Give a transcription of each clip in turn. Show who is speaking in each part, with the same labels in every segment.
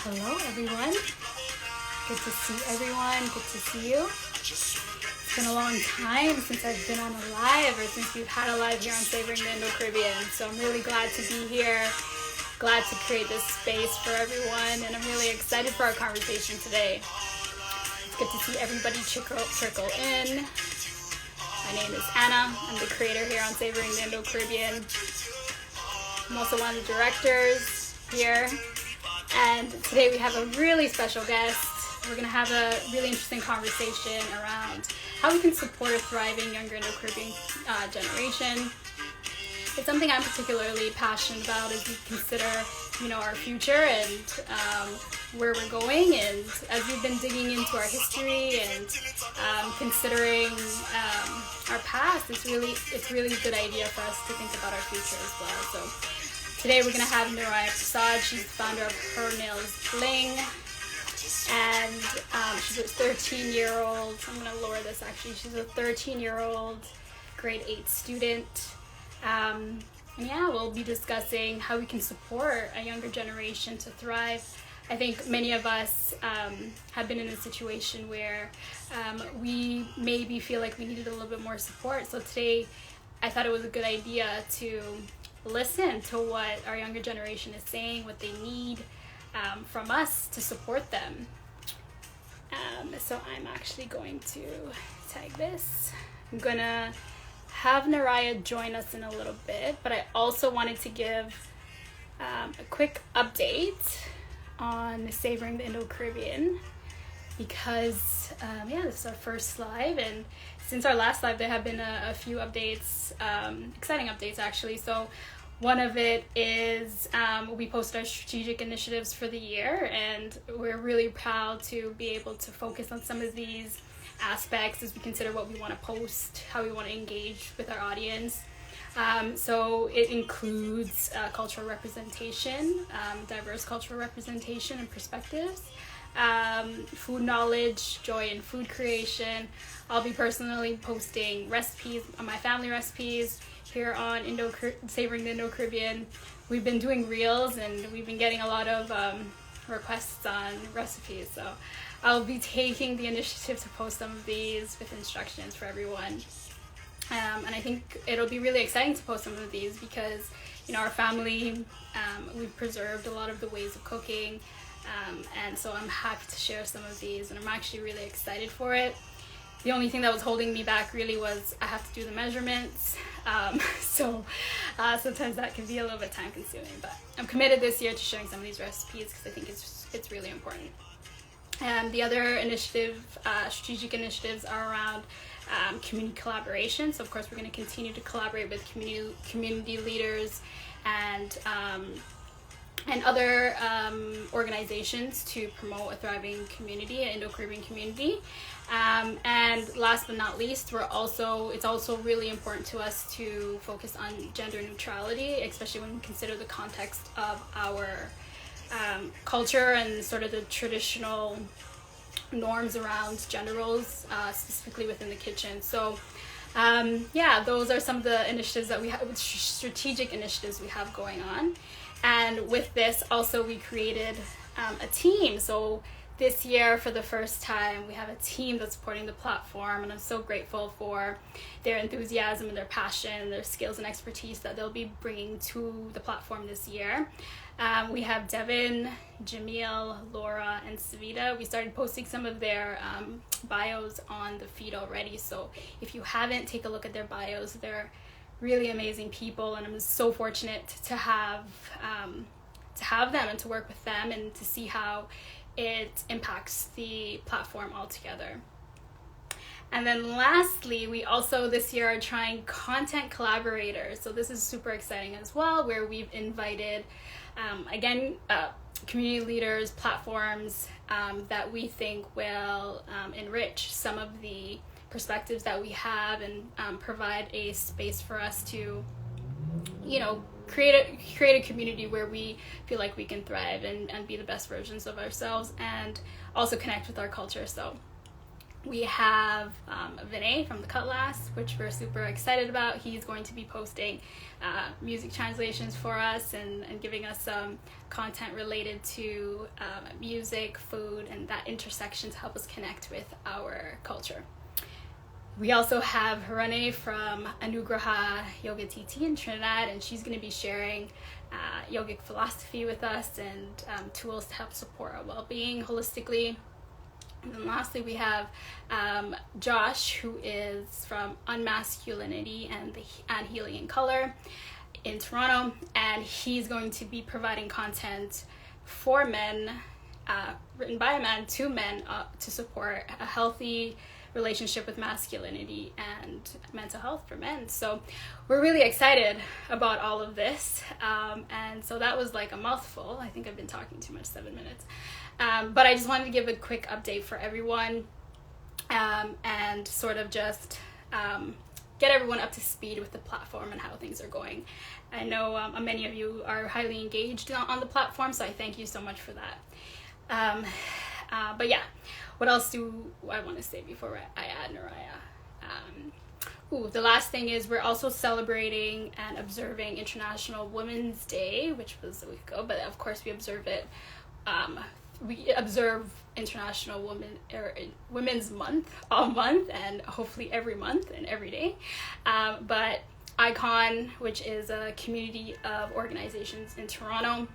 Speaker 1: Hello everyone, good to see everyone, good to see you. It's been a long time since I've been on a live or since we've had a live here on Savoring the Indo-Caribbean, so I'm really glad to be here, glad to create this space for everyone, and I'm really excited for our conversation today. It's good to see everybody trickle in. My name is Anna, I'm the creator here on Savouring the Indo-Caribbean. I'm also one of the directors here. And today we have a really special guest. We're going to have a really interesting conversation around how we can support a thriving younger Indo-Caribbean generation. It's something I'm particularly passionate about as we consider, our future and where we're going. And as we've been digging into our history and considering our past, it's really a good idea for us to think about our future as well. So today we're going to have Naraya Persaud. She's the founder of Her Nails Bling, and she's a 13-year-old, I'm going to lower this actually, she's a 13-year-old grade 8 student, and we'll be discussing how we can support a younger generation to thrive. I think many of us have been in a situation where we maybe feel like we needed a little bit more support, so today I thought it was a good idea to listen to what our younger generation is saying, what they need from us to support them. So I'm actually going to tag this. I'm gonna have Naraya join us in a little bit, but I also wanted to give a quick update on Savouring the Indo-Caribbean because this is our first live, and since our last live there have been a few updates, exciting updates actually. So one of it is we posted our strategic initiatives for the year, and we're really proud to be able to focus on some of these aspects as we consider what we want to post, how we want to engage with our audience. So it includes cultural representation, diverse cultural representation and perspectives, food knowledge, joy in food creation. I'll be personally posting recipes, my family recipes, here on Savoring the Indo-Caribbean. We've been doing reels and we've been getting a lot of requests on recipes, so I'll be taking the initiative to post some of these with instructions for everyone. And I think it'll be really exciting to post some of these because, our family, we've preserved a lot of the ways of cooking, and so I'm happy to share some of these, and I'm actually really excited for it. The only thing that was holding me back really was I have to do the measurements, so sometimes that can be a little bit time consuming, but I'm committed this year to sharing some of these recipes because I think it's really important. And the other strategic initiatives are around community collaboration. So of course we're going to continue to collaborate with community leaders and other organizations to promote a thriving community, an Indo-Caribbean community. And last but not least, it's also really important to us to focus on gender neutrality, especially when we consider the context of our culture and sort of the traditional norms around gender roles, specifically within the kitchen. So those are some of the initiatives that we have, strategic initiatives we have going on. And with this also we created a team. So this year, for the first time, we have a team that's supporting the platform, and I'm so grateful for their enthusiasm and their passion, their skills and expertise that they'll be bringing to the platform this year. We have Devin, Jamil, Laura, and Savita. We started posting some of their bios on the feed already, so if you haven't, take a look at their bios. They're really amazing people, and I'm so fortunate to have them and to work with them and to see how it impacts the platform altogether. And then lastly, we also this year are trying content collaborators. So this is super exciting as well, where we've invited community leaders, platforms that we think will enrich some of the perspectives that we have and provide a space for us to create a community where we feel like we can thrive and be the best versions of ourselves and also connect with our culture. So We have Vinay from the Cutlass, which we're super excited about. He's going to be posting music translations for us and giving us some content related to music, food, and that intersection to help us connect with our culture. We also have Harane from Anugraha Yoga TT in Trinidad, and she's going to be sharing yogic philosophy with us and tools to help support our well-being holistically. And then lastly, we have Josh, who is from Unmasculinity and Healing in Color in Toronto, and he's going to be providing content for men, written by a man to men, to support a healthy relationship with masculinity and mental health for men. So we're really excited about all of this, and so that was like a mouthful. I think I've been talking too much, 7 minutes. But I just wanted to give a quick update for everyone, and sort of just get everyone up to speed with the platform and how things are going. I know many of you are highly engaged on the platform, so I thank you so much for that. But yeah, what else do I want to say before I add Naraya? The last thing is we're also celebrating and observing International Women's Day, which was a week ago, but of course we observe it. We observe International Women's Month all month, and hopefully every month and every day. But ICON, which is a community of organizations in Toronto,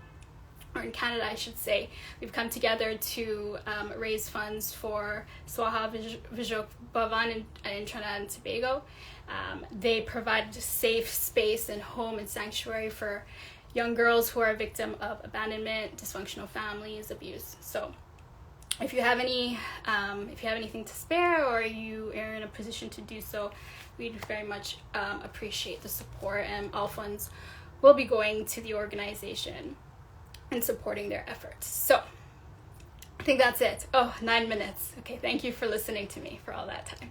Speaker 1: or in Canada I should say, we've come together to raise funds for Swaha Vijok Bhavan in Trinidad and Tobago. They provide a safe space and home and sanctuary for young girls who are a victim of abandonment, dysfunctional families, abuse. So if you have anything to spare, or you are in a position to do so, we'd very much appreciate the support, and all funds will be going to the organization and supporting their efforts. So I think that's it. 9 minutes. Okay, thank you for listening to me for all that time.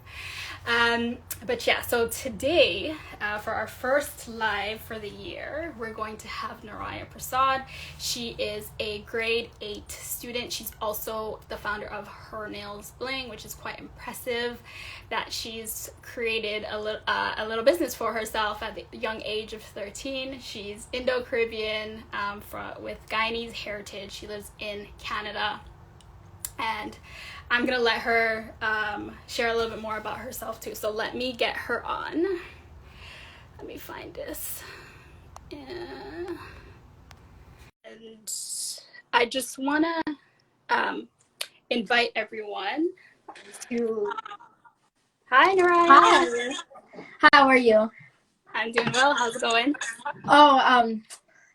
Speaker 1: But yeah, so today, for our first live for the year, we're going to have Naraya Persaud. She is a grade 8 student. She's also the founder of Her Nails Bling, which is quite impressive that she's created a little business for herself at the young age of 13. She's Indo-Caribbean with Guyanese heritage. She lives in Canada. And I'm gonna let her share a little bit more about herself too. So let me get her on. Let me find this. And I just wanna invite everyone to. Hi, Naraya.
Speaker 2: Hi. How are you?
Speaker 1: I'm doing well. How's it going?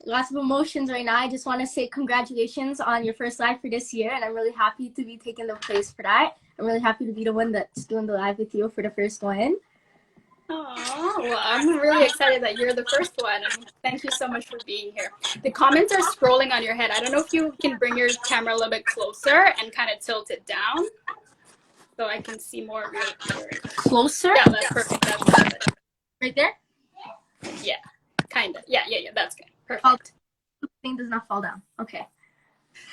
Speaker 2: Lots of emotions right now. I just want to say congratulations on your first live for this year, and I'm really happy to be taking the place for that. I'm really happy to be the one that's doing the live with you for the first one.
Speaker 1: Oh, well, I'm really excited that you're the first one, and thank you so much for being here. The comments are scrolling on your head. I don't know if you can bring your camera a little bit closer and kind of tilt it down so I can see more of your
Speaker 2: Closer?
Speaker 1: Yeah, that's perfect. That's perfect.
Speaker 2: Right there?
Speaker 1: Yeah, kind of. Yeah, that's good. Perfect.
Speaker 2: The thing does not fall down. Okay.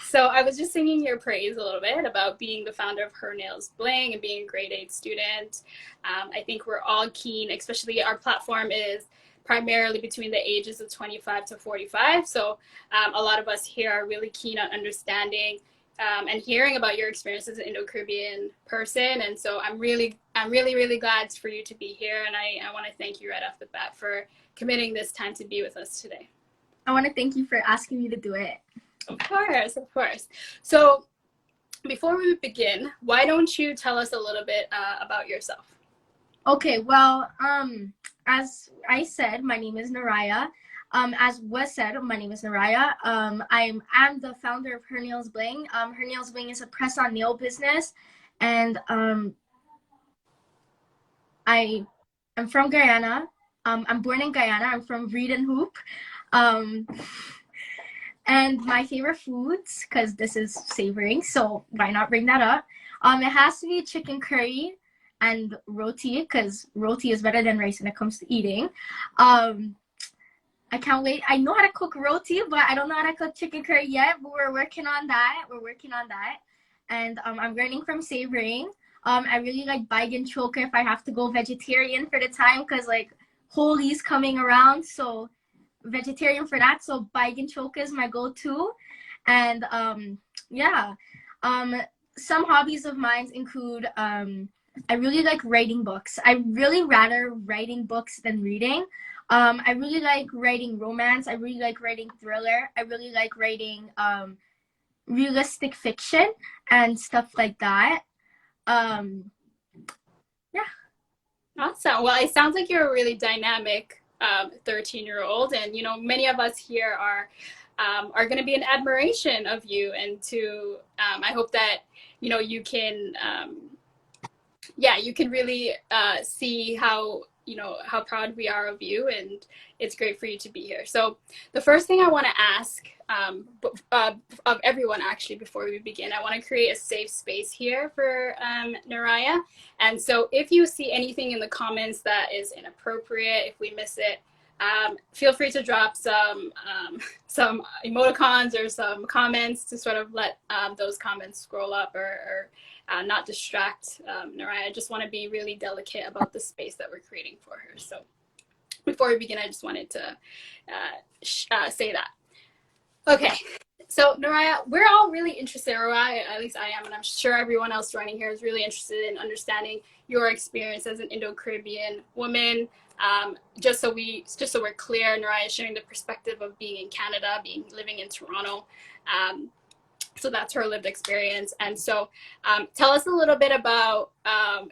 Speaker 1: So I was just singing your praise a little bit about being the founder of Her Nails Bling and being a grade 8 student. I think we're all keen, especially our platform is primarily between the ages of 25 to 45. So a lot of us here are really keen on understanding and hearing about your experience as an Indo-Caribbean person. And so I'm really glad for you to be here. And I want to thank you right off the bat for committing this time to be with us today.
Speaker 2: I want to thank you for asking me to do it.
Speaker 1: Of course. So before we begin, why don't you tell us a little bit about yourself?
Speaker 2: Okay, well, as I said, my name is Naraya. As was said, my name is Naraya. I'm the founder of Her Nails Bling. Her Nails Bling is a press-on nail business, and I'm from Guyana. I'm born in Guyana. I'm from Reed and Hoop. And my favorite foods, because this is savoring, so why not bring that up? It has to be chicken curry and roti, because roti is better than rice when it comes to eating. I can't wait. I know how to cook roti, but I don't know how to cook chicken curry yet, but we're working on that. And I'm learning from Savoring. I really like Baigan Choka if I have to go vegetarian for the time, because like Holi's coming around, so vegetarian for that. So Baigan Choka is my go-to. And yeah, some hobbies of mine include I really like writing books. I really rather writing books than reading. I really like writing romance. I really like writing thriller. I really like writing realistic fiction and stuff like that. Yeah.
Speaker 1: Awesome. Well, it sounds like you're a really dynamic 13-year-old, and you know, many of us here are going to be in admiration of you, and to I hope that you know you can you can really see how how proud we are of you, and it's great for you to be here. So the first thing I want to ask of everyone, actually, before we begin, I want to create a safe space here for Naraya. And so if you see anything in the comments that is inappropriate, if we miss it, feel free to drop some emoticons or some comments to sort of let those comments scroll up or not distract Naraya. I just want to be really delicate about the space that we're creating for her. So before we begin, I just wanted to say that. Okay, so Naraya, we're all really interested, or at least I am, and I'm sure everyone else joining here is really interested in understanding your experience as an Indo-Caribbean woman. Just so we're clear, Naraya is sharing the perspective of being in Canada, living in Toronto. So that's her lived experience. And so tell us a little bit about,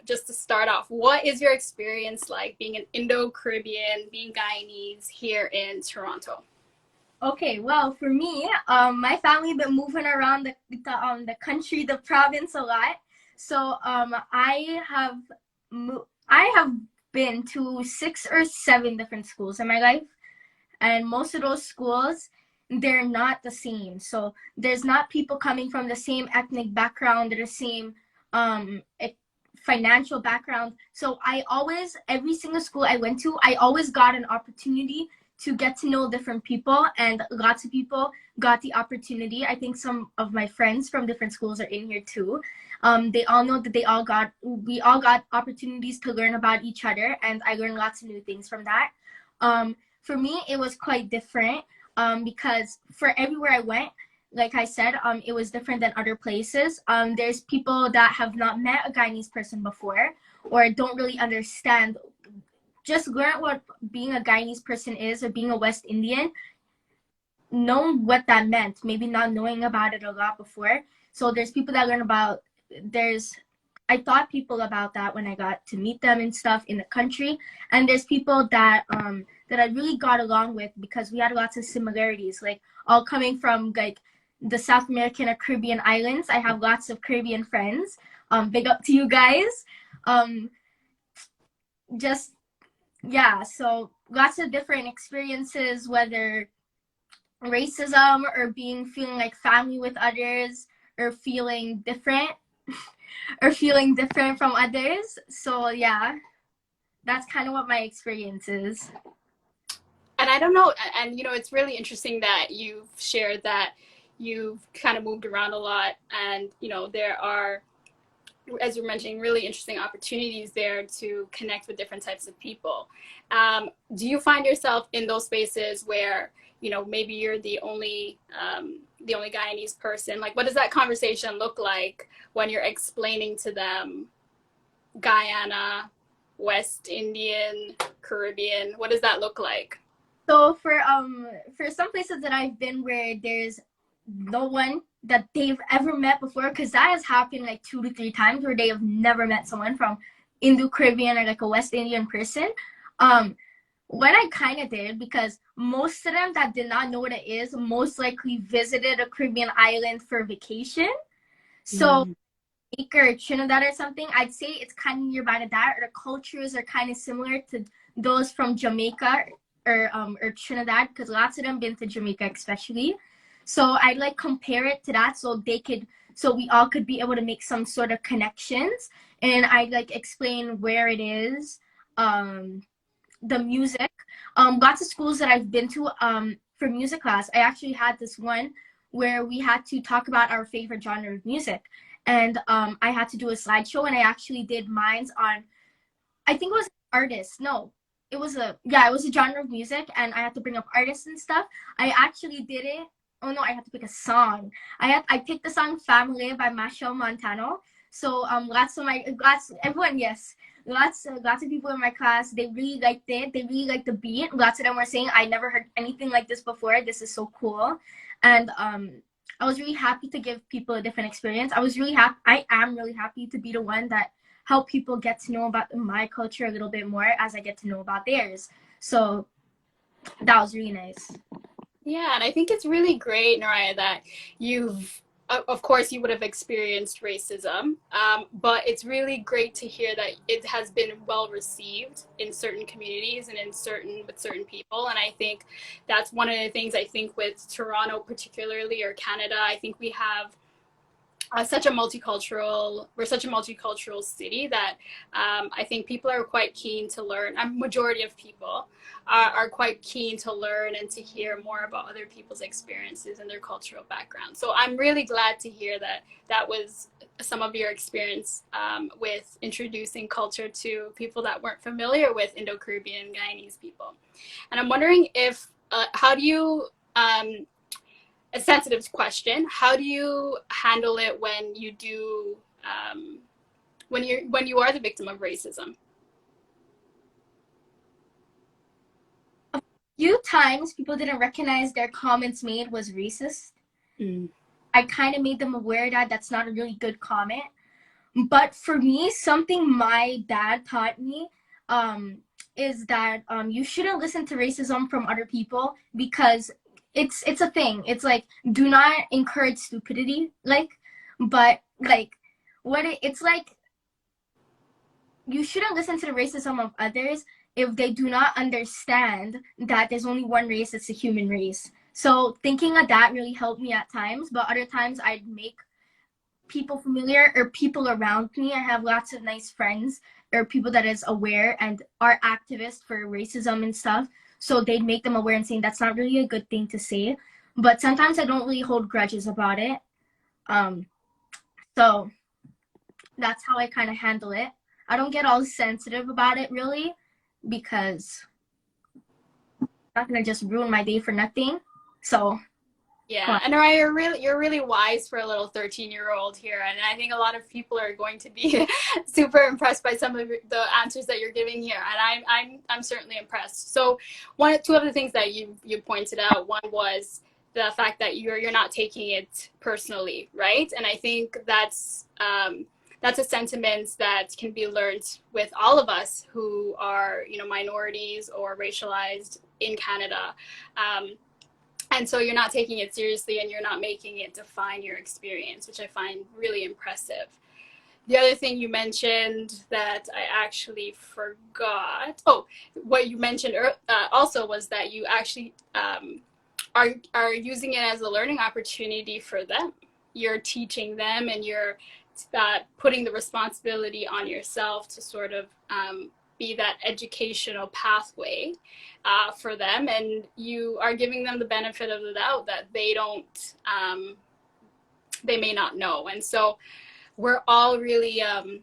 Speaker 1: just to start off, what is your experience like being an Indo-Caribbean, being Guyanese here in Toronto?
Speaker 2: Okay, well, for me, my family been moving around the country, the province a lot. So I have been to 6 or 7 different schools in my life, and most of those schools, they're not the same. So there's not people coming from the same ethnic background or the same financial background. So every single school I went to, I always got an opportunity to get to know different people, and lots of people got the opportunity. I think some of my friends from different schools are in here too. They all know that we all got opportunities to learn about each other, and I learned lots of new things from that. For me, it was quite different. Because for everywhere I went, like I said, it was different than other places. There's people that have not met a Guyanese person before, or don't really understand, just learn what being a Guyanese person is, or being a West Indian, know what that meant, maybe not knowing about it a lot before. So there's people that learn about, I taught people about that when I got to meet them and stuff in the country. And there's people that I really got along with because we had lots of similarities, like all coming from like the South American or Caribbean islands. I have lots of Caribbean friends. Big up to you guys. So lots of different experiences, whether racism or feeling like family with others, or feeling different from others. So yeah, that's kind of what my experience is.
Speaker 1: And I don't know, and you know, it's really interesting that you've shared that you've kind of moved around a lot, and you know, there are, as you're mentioning, really interesting opportunities there to connect with different types of people. Do you find yourself in those spaces where, you know, maybe you're the only Guyanese person? Like, what does that conversation look like when you're explaining to them Guyana, West Indian, Caribbean? What does that look like?
Speaker 2: So for some places that I've been where there's no one that they've ever met before, because that has happened like 2 to 3 times where they have never met someone from Indo-Caribbean or like a West Indian person. What I kind of did, because most of them that did not know what it is most likely visited a Caribbean island for vacation. So or Trinidad or something, I'd say it's kind of nearby to that, or the cultures are kind of similar to those from Jamaica or Trinidad, because lots of them been to Jamaica especially. So I'd like compare it to that, so we all could be able to make some sort of connections. And I'd like explain where it is, the music. Lots of schools that I've been to, for music class, I actually had this one where we had to talk about our favorite genre of music. and I had to do a slideshow, and I actually did mines on, I think it was artists. No, it was a genre of music, and I had to bring up artists and stuff. I actually did it. Oh no, I had to pick a song. I picked the song "Family" by Machel Montano. So everyone, yes, lots of people in my class, they really liked it. They really liked the beat. Lots of them were saying, "I never heard anything like this before. This is so cool," and I was really happy to give people a different experience. I am really happy to be the one that help people get to know about my culture a little bit more as I get to know about theirs. So that was really nice.
Speaker 1: Yeah, and I think it's really great, Naraya, that of course, you would have experienced racism, but it's really great to hear that it has been well received in certain communities and with certain people. And I think that's one of the things, I think, with Toronto particularly, or Canada. I think we have we're such a multicultural city that I think people are quite keen to learn. A majority of people are quite keen to learn and to hear more about other people's experiences and their cultural background. So I'm really glad to hear that that was some of your experience with introducing culture to people that weren't familiar with Indo-Caribbean Guyanese people. And I'm wondering if how do you a sensitive question. How do you handle it when you do when you are the victim of racism?
Speaker 2: A few times people didn't recognize their comments made was racist. I kind of made them aware that that's not a really good comment. But for me, something my dad taught me is that you shouldn't listen to racism from other people, because it's a thing. It's like, do not encourage stupidity, it's like, you shouldn't listen to the racism of others if they do not understand that there's only one race, it's the human race. So thinking of that really helped me at times, but other times I'd make people familiar or people around me. I have lots of nice friends or people that is aware and are activists for racism and stuff. So they'd make them aware and saying that's not really a good thing to say. But sometimes I don't really hold grudges about it. So that's how I kind of handle it. I don't get all sensitive about it really, because I'm not gonna just ruin my day for nothing. So
Speaker 1: yeah, and Naraya, you're really wise for a little 13-year-old here, and I think a lot of people are going to be super impressed by some of the answers that you're giving here, and I'm certainly impressed. So two of the things that you pointed out, one was the fact that you're not taking it personally, right? And I think that's a sentiment that can be learned with all of us who are, minorities or racialized in Canada. And so you're not taking it seriously and you're not making it define your experience, which I find really impressive. The other thing you mentioned that I actually forgot, what you mentioned also was that you actually are using it as a learning opportunity for them. You're teaching them and you're putting the responsibility on yourself to sort of be that educational pathway for them, and you are giving them the benefit of the doubt that they may not know. And so we're all really in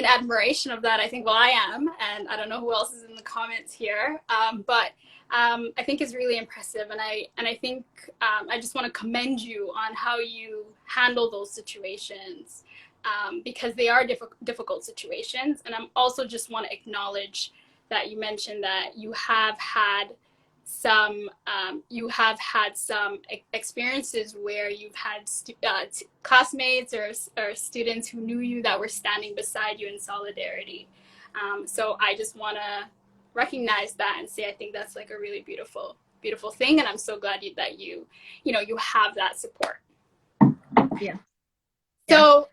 Speaker 1: admiration of that. I think, well, I am, and I don't know who else is in the comments here, but I think it's really impressive, and I think I just want to commend you on how you handle those situations, because they are difficult situations. And I'm also just want to acknowledge that you mentioned that you have had some experiences where you've had classmates or students who knew you that were standing beside you in solidarity. So I just want to recognize that and say I think that's like a really beautiful thing, and I'm so glad that you have that support.
Speaker 2: Yeah.
Speaker 1: So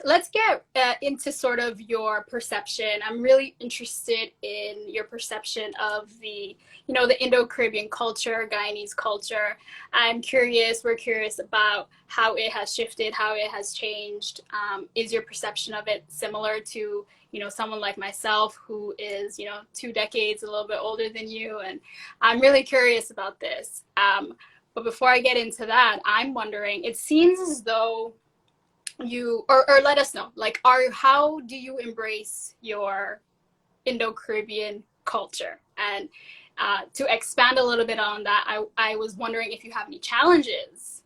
Speaker 1: let's get into sort of your perception. I'm really interested in your perception of the Indo-Caribbean culture, Guyanese culture. We're curious about how it has shifted, how it has changed. Is your perception of it similar to, someone like myself who is, 2 decades, a little bit older than you? And I'm really curious about this. But before I get into that, I'm wondering, it seems as though you, or let us know, like, how do you embrace your Indo-Caribbean culture? And to expand a little bit on that, I was wondering if you have any challenges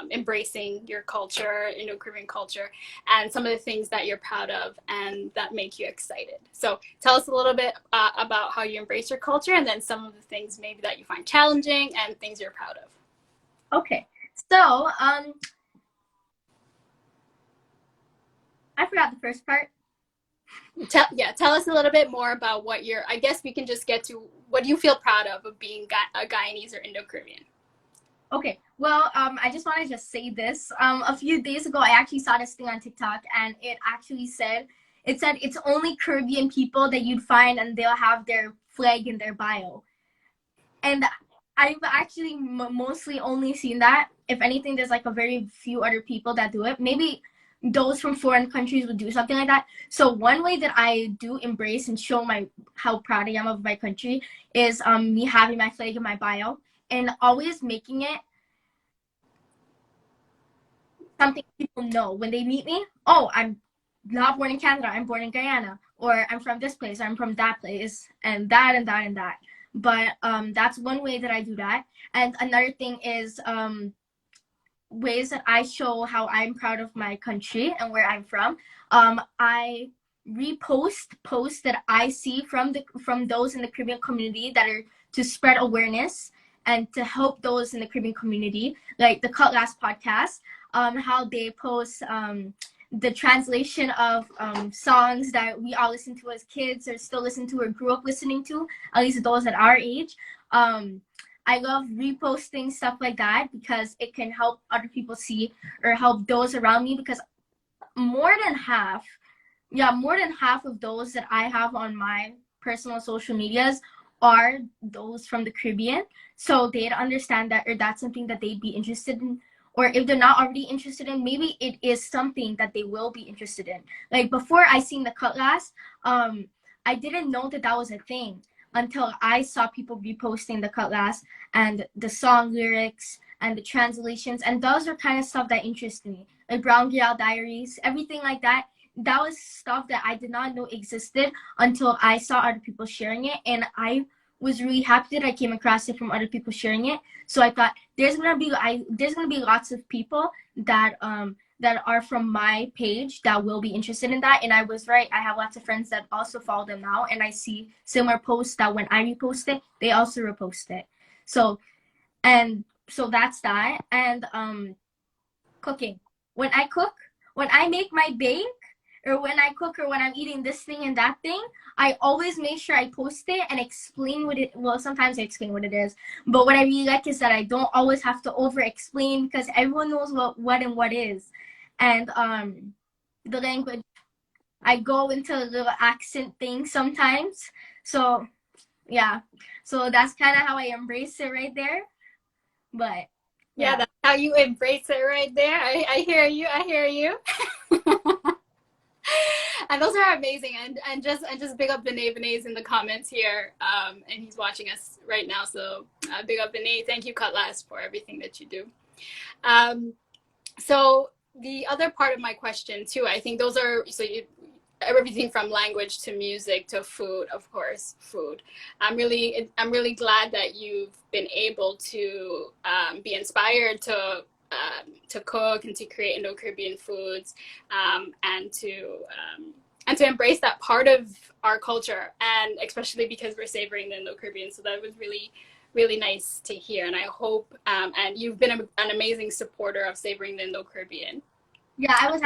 Speaker 1: embracing your culture, Indo-Caribbean culture, and some of the things that you're proud of and that make you excited. So tell us a little bit about how you embrace your culture, and then some of the things maybe that you find challenging and things you're proud of.
Speaker 2: Okay, so I forgot the first part.
Speaker 1: Tell us a little bit more about what you're, I guess we can just get to what do you feel proud of being a Guyanese or Indo-Caribbean.
Speaker 2: Okay, well, I just want to just say this. A few days ago, I actually saw this thing on TikTok, and it actually said, it's only Caribbean people that you'd find, and they'll have their flag in their bio. And I've actually mostly only seen that. If anything, there's like a very few other people that do it. Maybe those from foreign countries would do something like that. So one way that I do embrace and show how proud I am of my country is me having my flag in my bio, and always making it something people know when they meet me. Oh, I'm not born in Canada, I'm born in Guyana, or I'm from this place, I'm from that place, and that and that and that. But that's one way that I do that. And another thing is ways that I show how I'm proud of my country and where I'm from. I repost posts that I see from those in the Caribbean community that are to spread awareness and to help those in the Caribbean community, like the Cutlass podcast, how they post the translation of songs that we all listen to as kids or still listen to or grew up listening to, at least those at our age. I love reposting stuff like that because it can help other people see or help those around me, because more than half of those that I have on my personal social medias are those from the Caribbean. So they'd understand that, or that's something that they'd be interested in. Or if they're not already interested in, maybe it is something that they will be interested in. Like before I seen the Cutlass, I didn't know that that was a thing until I saw people reposting the Cutlass and the song lyrics and the translations. And those are kind of stuff that interests me. Like Brown Girl Diaries, everything like that. That was stuff that I did not know existed until I saw other people sharing it. And I was really happy that I came across it from other people sharing it. So I thought there's gonna be lots of people that are from my page that will be interested in that. And I was right. I have lots of friends that also follow them now, and I see similar posts that when I repost it, they also repost it. So that's that. And cooking. When I make my bake, or when I cook, or when I'm eating this thing and that thing, I always make sure I post it and explain what it, well, sometimes I explain what it is, but what I really like is that I don't always have to over explain, because everyone knows what and what is. And the language, I go into a little accent thing sometimes. So yeah, so that's kind of how I embrace it right there. But
Speaker 1: yeah, that's how you embrace it right there. I hear you. And those are amazing. And just big up Bene's in the comments here. And he's watching us right now. So big up Bene. Thank you, Cutlass, for everything that you do. So the other part of my question too, I think those are, everything from language to music to food, of course, food. I'm really glad that you've been able to be inspired to cook and to create Indo-Caribbean foods, and to embrace that part of our culture, and especially because we're savoring the Indo-Caribbean. So that was really, really nice to hear. And I hope, and you've been an amazing supporter of Savoring the Indo-Caribbean.
Speaker 2: Yeah, I was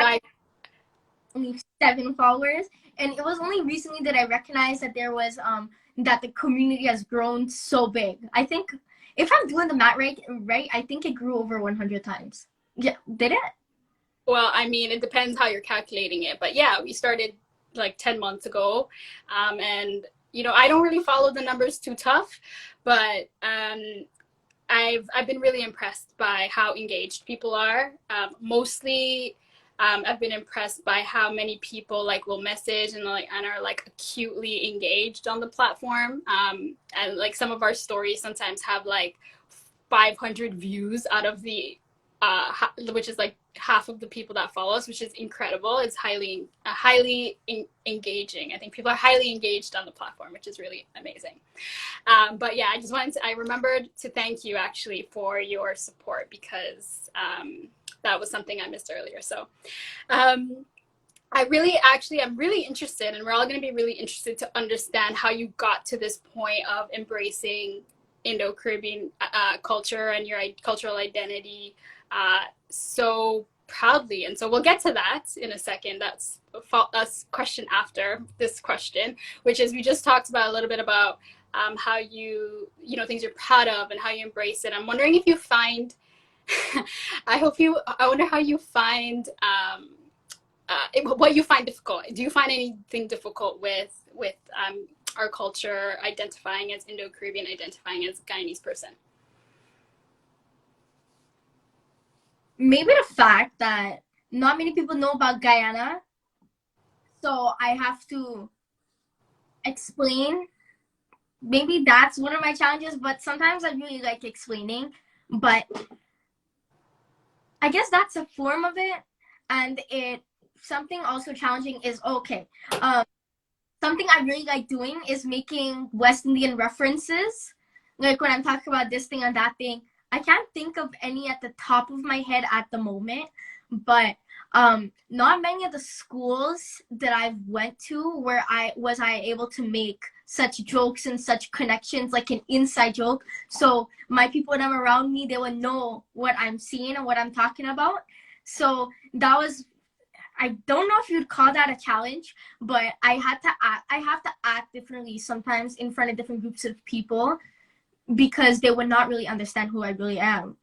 Speaker 2: only 7 followers, and it was only recently that I recognized that there was that the community has grown so big. I think if I'm doing the math right, I think it grew over 100 times. Yeah, did it?
Speaker 1: Well, I mean, it depends how you're calculating it, but yeah, we started like 10 months ago, and I don't really follow the numbers too tough, but I've been really impressed by how engaged people are. Mostly, I've been impressed by how many people will message and are acutely engaged on the platform. And some of our stories sometimes have 500 views out of the which is like half of the people that follow us, which is incredible. It's highly engaging. I think people are highly engaged on the platform, which is really amazing. But yeah, I remembered to thank you actually for your support, because that was something I missed earlier. So I'm really interested, and we're all going to be really interested to understand how you got to this point of embracing Indo-Caribbean culture and your cultural identity so proudly. And so we'll get to that in a second. That's a question after this question, which is, we just talked about a little bit about how you know, things you're proud of and how you embrace it. I'm wondering if you find, I wonder how you find, what you find difficult. Do you find anything difficult with our culture, identifying as Indo-Caribbean, identifying as a Guyanese person?
Speaker 2: Maybe the fact that not many people know about Guyana, so I have to explain. Maybe that's one of my challenges, but sometimes I really like explaining. But I guess that's a form of it. And something also challenging is, something I really like doing is making West Indian references. Like when I'm talking about this thing and that thing, I can't think of any at the top of my head at the moment, but not many of the schools that I've went to where I was able to make such jokes and such connections, like an inside joke. So my people that are around me, they would know what I'm seeing and what I'm talking about. So that was, I don't know if you'd call that a challenge, but I have to act differently sometimes in front of different groups of people, because they would not really understand who I really am.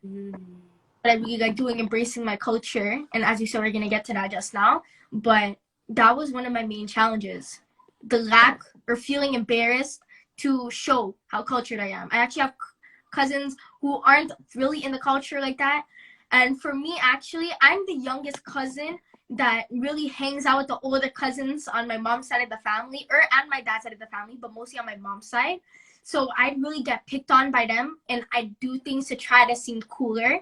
Speaker 2: But I really like doing, embracing my culture. And as you said, we're going to get to that just now. But that was one of my main challenges. The lack or feeling embarrassed to show how cultured I am. I actually have cousins who aren't really in the culture like that. And for me, actually, I'm the youngest cousin that really hangs out with the older cousins on my mom's side of the family, and my dad's side of the family, but mostly on my mom's side. So I really get picked on by them, and I do things to try to seem cooler.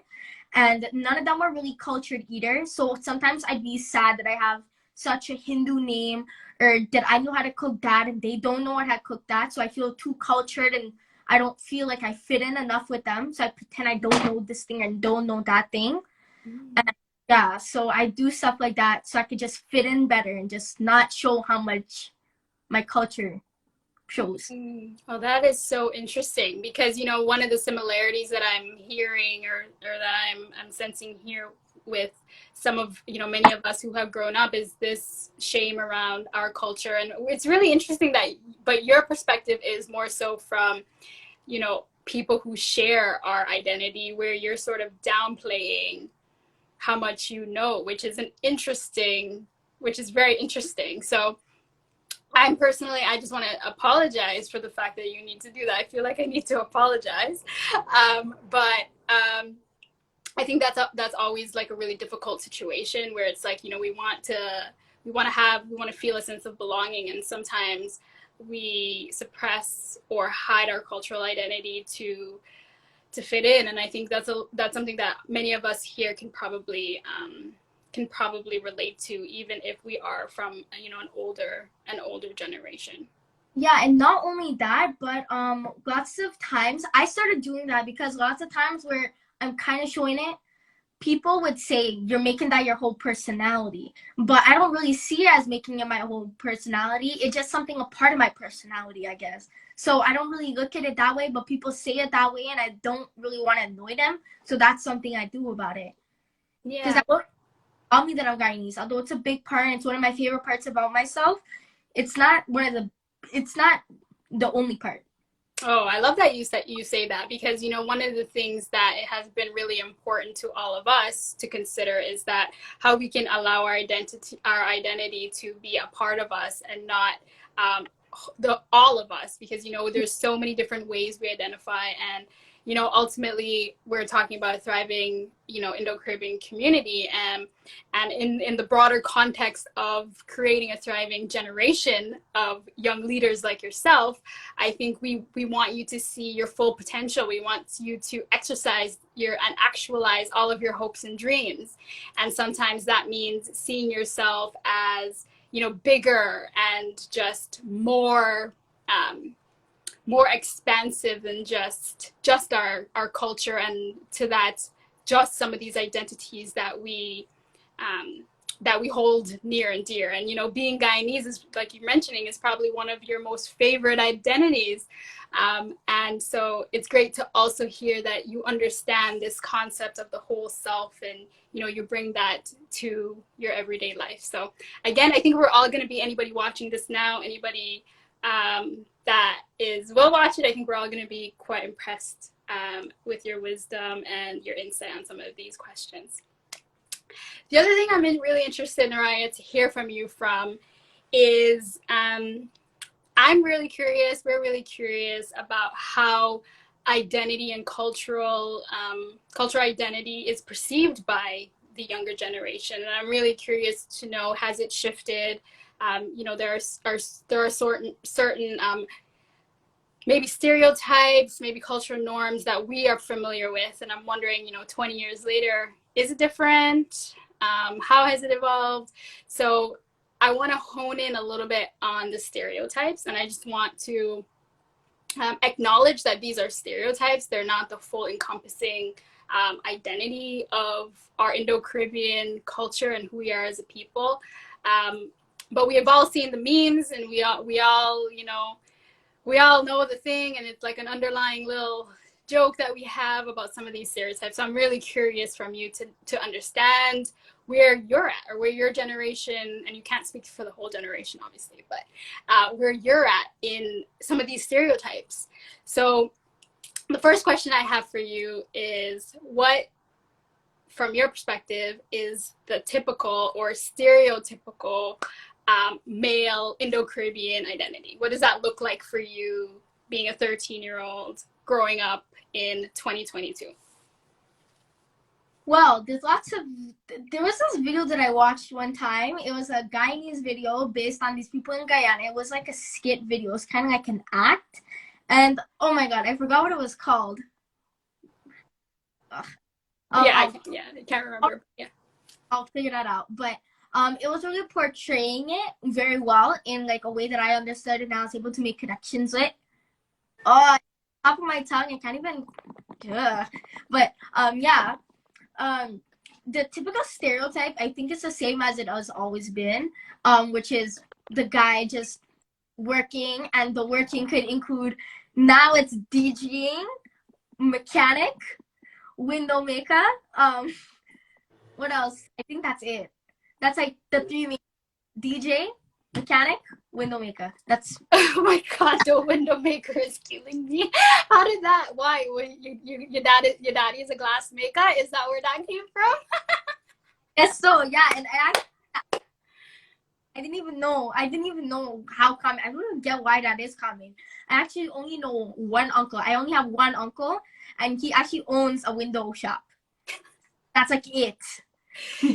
Speaker 2: And none of them were really cultured either. So sometimes I'd be sad that I have such a Hindu name, or that I know how to cook that and they don't know how to cook that. So I feel too cultured and I don't feel like I fit in enough with them. So I pretend I don't know this thing and don't know that thing. And yeah, so I do stuff like that so I could just fit in better and just not show how much my culture shows.
Speaker 1: Oh, that is so interesting, because you know, one of the similarities that I'm hearing, or that I'm sensing here with some of, you know, many of us who have grown up, is this shame around our culture. And it's really interesting that, but your perspective is more so from, you know, people who share our identity, where you're sort of downplaying how much you know, which is very interesting. So I just want to apologize for the fact that you need to do that. I feel like I need to apologize. But I think that's always like a really difficult situation, where it's like, you know, we want to feel a sense of belonging, and sometimes we suppress or hide our cultural identity to fit in. And I think that's something that many of us here can probably relate to, even if we are from, you know, an older generation.
Speaker 2: Yeah, and not only that, but lots of times I started doing that because lots of times where I'm kind of showing it, people would say you're making that your whole personality, but I don't really see it as making it my whole personality. It's just something, a part of my personality, I guess. So I don't really look at it that way, but people say it that way, and I don't really want to annoy them. So that's something I do about it.
Speaker 1: Yeah.
Speaker 2: Because about me that I'm Guyanese, although it's a big part and it's one of my favorite parts about myself, it's not the only part.
Speaker 1: Oh, I love that you say that, because, you know, one of the things that it has been really important to all of us to consider is that how we can allow our identity to be a part of us, and not all of us, because, you know, there's so many different ways we identify. And, you know, ultimately we're talking about a thriving, you know, Indo-Caribbean community, and in the broader context of creating a thriving generation of young leaders like yourself, I think we want you to see your full potential. We want you to exercise and actualize all of your hopes and dreams. And sometimes that means seeing yourself as, you know, bigger and just more expansive than just our culture, and to that, just some of these identities that we hold near and dear. And, you know, being Guyanese is, like you're mentioning, is probably one of your most favorite identities. And so it's great to also hear that you understand this concept of the whole self, and, you know, you bring that to your everyday life. So again, I think we're all going to be, anybody watching this now, anybody that will watch it, I think we're all going to be quite impressed with your wisdom and your insight on some of these questions. The other thing I'm really interested, Naraya, to hear from you is I'm really curious, we're really curious about how identity and cultural identity is perceived by the younger generation. And I'm really curious to know, has it shifted? You know, there are certain maybe stereotypes, maybe cultural norms that we are familiar with. And I'm wondering, you know, 20 years later, is it different? How has it evolved? So I want to hone in a little bit on the stereotypes, and I just want to acknowledge that these are stereotypes. They're not the full encompassing identity of our Indo-Caribbean culture and who we are as a people. But we have all seen the memes, and we all, you know, we all know the thing, and it's like an underlying little joke that we have about some of these stereotypes. So I'm really curious from you to understand where you're at, or where your generation, and you can't speak for the whole generation, obviously, but where you're at in some of these stereotypes. So the first question I have for you is, what, from your perspective, is the typical or stereotypical male Indo-Caribbean identity? What does that look like for you, being a 13-year-old growing up in 2022?
Speaker 2: Well, there was this video that I watched one time. It was a Guyanese video based on these people in Guyana. It was like a skit video. It was kind of like an act. And oh my God, I forgot what it was called.
Speaker 1: I can't remember.
Speaker 2: I'll figure that out. But it was really portraying it very well in like a way that I understood it, and I was able to make connections with. Oh, top of my tongue, I can't even. But yeah. The typical stereotype, I think, is the same as it has always been, which is the guy just working, and the working could include, now it's DJing, mechanic, window maker. What else? I think that's it. That's like the three main: DJ, mechanic, window maker. That's
Speaker 1: oh my God, the window maker is killing me. How did that? Why? Your daddy is a glass maker? Is that where that came from?
Speaker 2: Yes, so yeah, and I didn't even know how come. I don't even get why that is coming. I actually only know one uncle. I only have one uncle, and he actually owns a window shop. That's like it.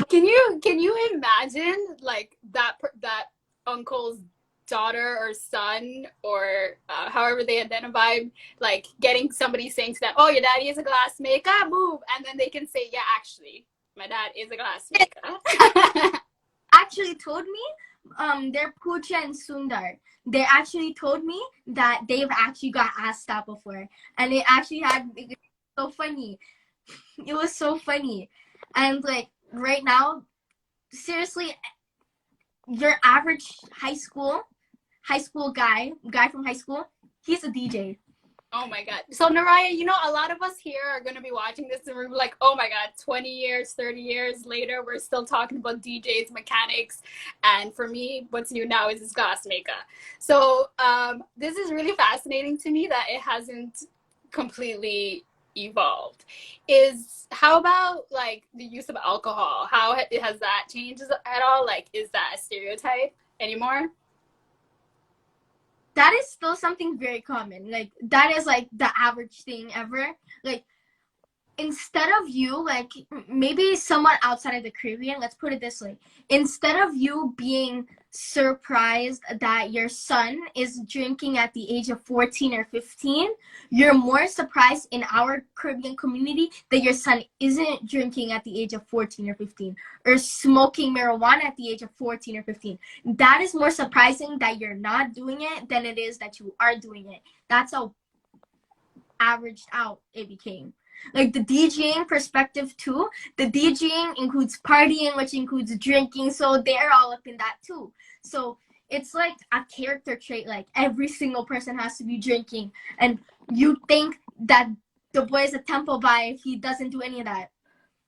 Speaker 1: Can you imagine like that uncle's daughter or son, or however they identify, like getting somebody saying to them, "Oh, your daddy is a glass maker, move," and then they can say, "Yeah, actually, my dad is a glass maker."
Speaker 2: Actually told me, they're Pooja and Sundar. They actually told me that they've actually got asked that before, and it actually it was so funny. It was so funny, and like right now, seriously, your average high school guy from high school, he's a DJ.
Speaker 1: Oh my God. So Naraya, you know, a lot of us here are going to be watching this and we're like, oh my God, 20 years, 30 years later, we're still talking about DJs, mechanics. And for me, what's new now is this glass maker. So this is really fascinating to me that it hasn't completely evolved. How about like the use of alcohol? How has that changed at all? Like, is that a stereotype anymore?
Speaker 2: that is still something very common. Like, that is like the average thing ever. Like, instead of you, like, maybe someone outside of the Caribbean, let's put it this way. Instead of you being surprised that your son is drinking at the age of 14 or 15, you're more surprised in our Caribbean community that your son isn't drinking at the age of 14 or 15 or smoking marijuana at the age of 14 or 15. That is more surprising that you're not doing it than it is that you are doing it. That's how averaged out it became. Like, the DJing perspective too, the DJing includes partying, which includes drinking, so they're all up in that too. So it's like a character trait, like every single person has to be drinking, and you think that the boy is a temple guy if he doesn't do any of that.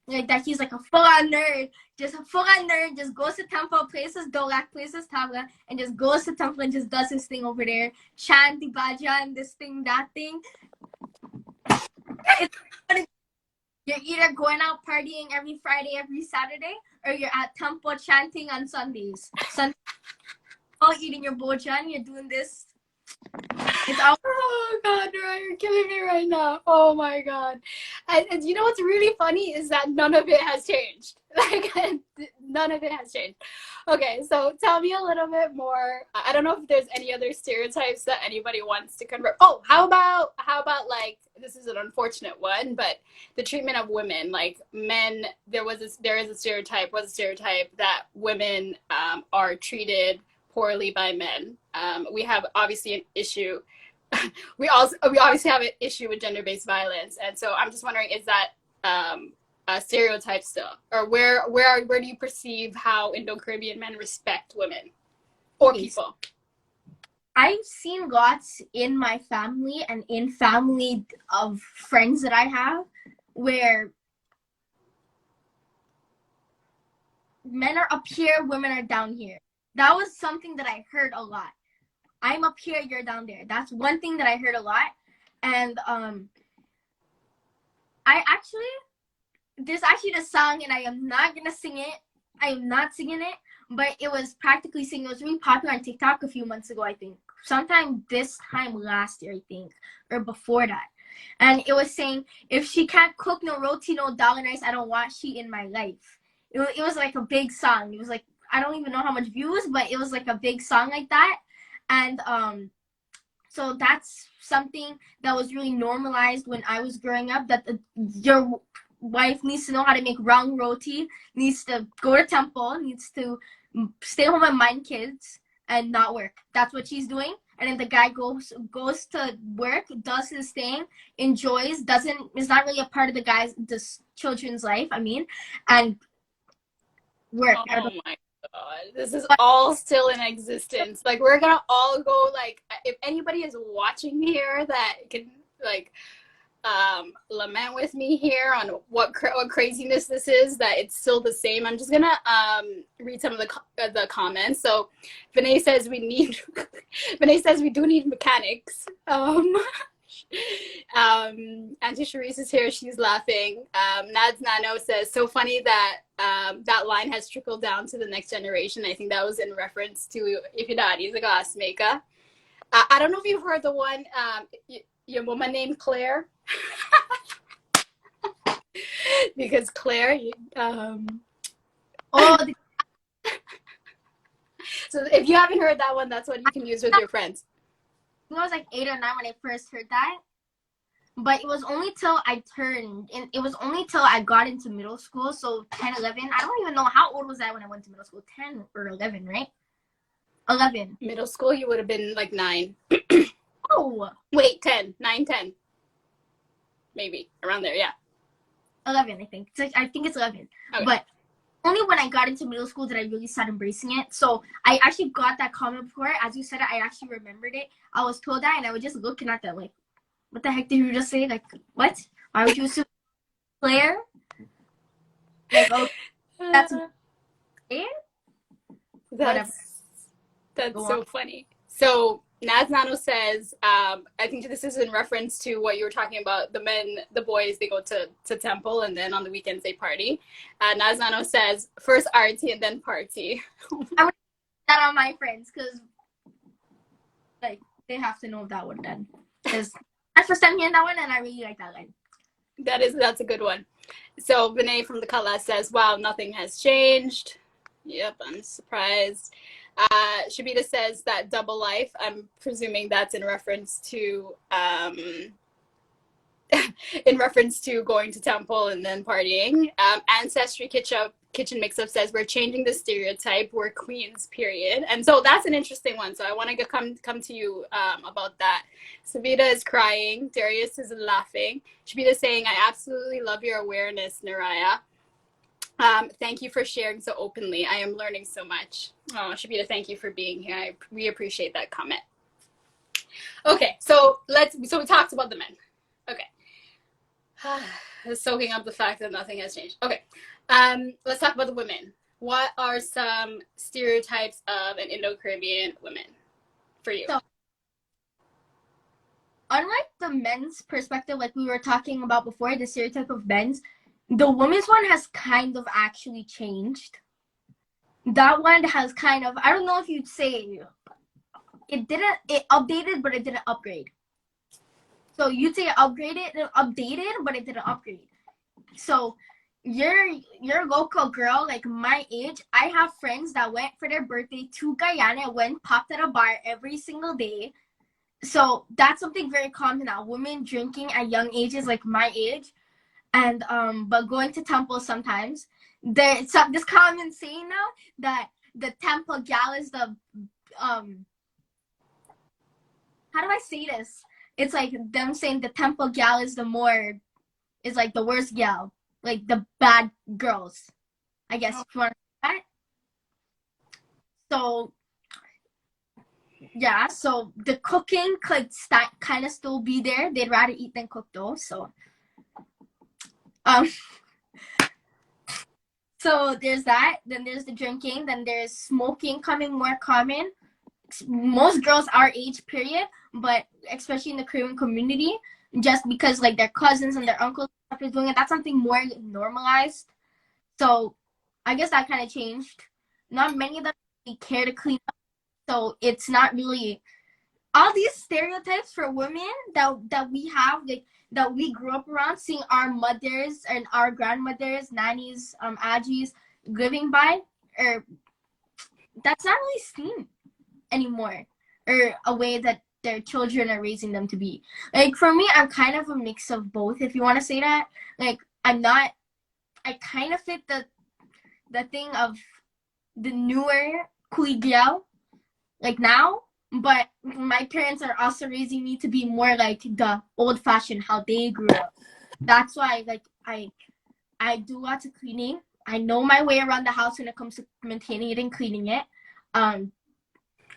Speaker 2: Like, that he's like a full-on nerd, just goes to temple, plays his dolak, plays his tabla, and just goes to temple and just does his thing over there, chanting bhajan, this thing, that thing. You're either going out partying every Friday, every Saturday, or you're at temple chanting on Sundays. Eating your bojan, you're doing this. It's all.
Speaker 1: Oh God, Naraya, you're killing me right now. Oh my God. And you know what's really funny is that none of it has changed. Like, none of it has changed. Okay, so tell me a little bit more. I don't know if there's any other stereotypes that anybody wants to convert. Oh, how about like, this is an unfortunate one, but the treatment of women, like men, there is a stereotype that women are treated poorly by men. We have obviously an issue. we obviously have an issue with gender-based violence, and so I'm just wondering, is that a stereotype still, or where do you perceive how Indo-Caribbean men respect women or people?
Speaker 2: I've seen lots in my family and in family of friends that I have where men are up here, women are down here. That was something that I heard a lot. I'm up here, you're down there. That's one thing that I heard a lot. And there's actually this song, and I am not gonna sing it. I am not singing it, but it was practically singing. It was really popular on TikTok a few months ago, I think. Sometime this time last year, I think, or before that. And it was saying, if she can't cook no roti, no dal and rice, I don't want she in my life. It was like a big song. It was like, I don't even know how much views, but it was like a big song like that. And so that's something that was really normalized when I was growing up, that your wife needs to know how to make wrong roti, needs to go to temple, needs to stay home and mind kids and not work. That's what she's doing. And then the guy goes to work, does his thing, enjoys, is not really a part of the children's life, and work.
Speaker 1: Oh my God, this is all still in existence. Like, we're gonna all go, like, if anybody is watching here that can, like, lament with me here on what craziness this is, that it's still the same. I'm just gonna read some of the comments. So Vinay says Vinay says we do need mechanics. Auntie Sharice is here, she's laughing. Nads Nano says, so funny that that line has trickled down to the next generation. I think that was in reference to if your daddy's a glassmaker. I don't know if you've heard the one, your woman named Claire. Because Claire, so if you haven't heard that one, that's what you can use with your friends.
Speaker 2: I was like 8 or 9 when I first heard that, but it was only till I got into middle school, so 10, 11. I don't even know, how old was I when I went to middle school? 10 or 11, right? 11.
Speaker 1: Middle school, you would have been like 9.
Speaker 2: Oh,
Speaker 1: wait, 10, 9, 10, maybe around there, yeah.
Speaker 2: 11, I think. I think it's 11.
Speaker 1: Okay.
Speaker 2: But only when I got into middle school did I really start embracing it. So I actually got that comment before. As you said it, I actually remembered it. I was told that, and I was just looking at that like, what the heck did you just say? Like, what? Why would you assume Claire? Like, oh, that's it?
Speaker 1: That's so funny. So Naznano says, I think this is in reference to what you were talking about. The boys, they go to temple, and then on the weekends they party. Naznano says, first arty and then party.
Speaker 2: I would that on my friends, because like, they have to know that one then. Because that's first time hearing that one, and I really like that line.
Speaker 1: That's a good one. So Vinay from the Kala says, wow, nothing has changed. Yep, I'm surprised. Shabita says that double life. I'm presuming that's in reference to going to temple and then partying. Ancestry Kitchen Mix-Up says we're changing the stereotype. We're queens, period. And so that's an interesting one. So I want to come to you about that. Savita is crying. Darius is laughing. Shabita is saying, I absolutely love your awareness, Naraya. Thank you for sharing so openly. I am learning so much. Oh, Shabita, thank you for being here. We appreciate that comment. Okay, so we talked about the men. Okay. Soaking up the fact that nothing has changed. Okay. Let's talk about the women. What are some stereotypes of an Indo-Caribbean woman for you?
Speaker 2: So, unlike the men's perspective, like we were talking about before, the stereotype of men's, the women's one has kind of actually changed. That one has kind of, I don't know if you'd say it updated, but it didn't upgrade. So you'd say it updated, but it didn't upgrade. So your local girl, like my age, I have friends that went for their birthday to Guyana, went popped at a bar every single day. So that's something very common now. Women drinking at young ages, like my age, and but going to temples sometimes. There's this common saying now that the temple gal is the how do I say this? It's like them saying the temple gal is like the worst gal, like the bad girls, I guess, if you want to say that. So yeah, so the cooking could kind of still be there. They'd rather eat than cook though. So so there's that. Then there's the drinking. Then there's smoking coming more common. Most girls our age, period, but especially in the Korean community, just because like their cousins and their uncles are doing it, that's something more normalized. So I guess that kind of changed. Not many of them really care to clean up, so it's not really all these stereotypes for women that we have, like that we grew up around, seeing our mothers and our grandmothers, nannies, ajis living by, or that's not really seen anymore, or a way that their children are raising them to be. Like for me, I'm kind of a mix of both, if you want to say that. Like I kind of fit the thing of the newer kuligyao, like now, but my parents are also raising me to be more like the old fashioned, how they grew up. That's why like I do lots of cleaning. I know my way around the house when it comes to maintaining it and cleaning it.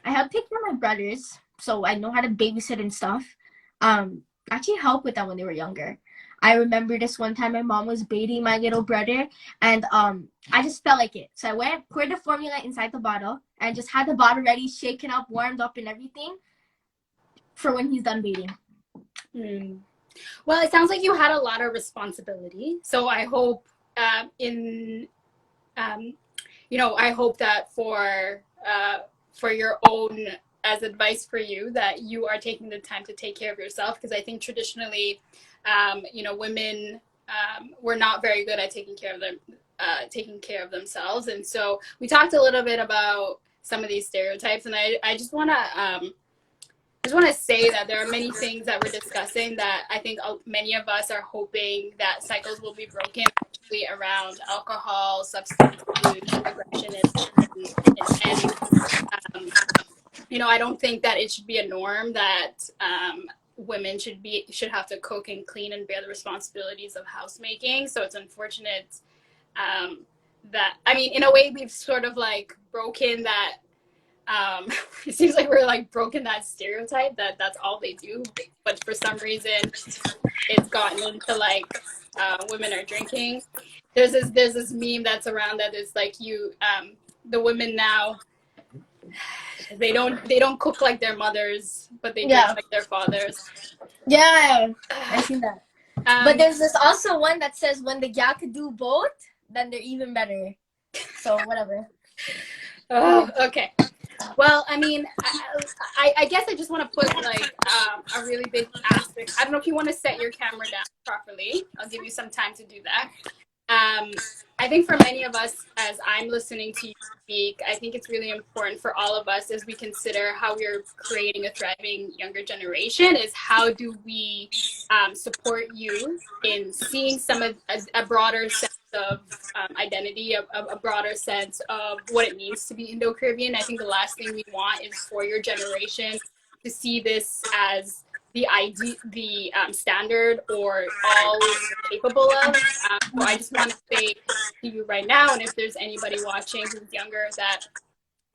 Speaker 2: I help take care of my brothers, so I know how to babysit and stuff. Actually helped with that when they were younger. I remember this one time my mom was bathing my little brother, and I just felt like it. So I went, poured the formula inside the bottle, and just had the bottle ready, shaken up, warmed up, and everything for when he's done bathing.
Speaker 1: Well, it sounds like you had a lot of responsibility. So I hope I hope that for your own, as advice for you, that you are taking the time to take care of yourself, because I think traditionally, women were not very good at taking care of themselves. And so we talked a little bit about some of these stereotypes, and I just want to say that there are many things that we're discussing that I think many of us are hoping that cycles will be broken, actually around alcohol, substance abuse, aggression, and I don't think that it should be a norm that women should have to cook and clean and bear the responsibilities of housemaking. So it's unfortunate that, I mean, in a way we've sort of like broken that. It seems like we're like broken that stereotype that that's all they do, but for some reason it's gotten into like women are drinking. There's this meme that's around that is like the women now, they don't cook like their mothers, but they drink like their fathers.
Speaker 2: Yeah, I seen that. But there's this also one that says when the gal could do both, then they're even better. So whatever.
Speaker 1: Oh, okay. Well, I mean, I guess I just want to put like a really big aspect. I don't know if you want to set your camera down properly. I'll give you some time to do that. Um, I think for many of us, as I'm listening to you speak, I think it's really important for all of us as we consider how we're creating a thriving younger generation is how do we support you in seeing some of a broader sense of identity, a broader sense of what it means to be Indo-Caribbean. I think the last thing we want is for your generation to see this as the standard or all capable of. So I just want to say to you right now, and if there's anybody watching who's younger, that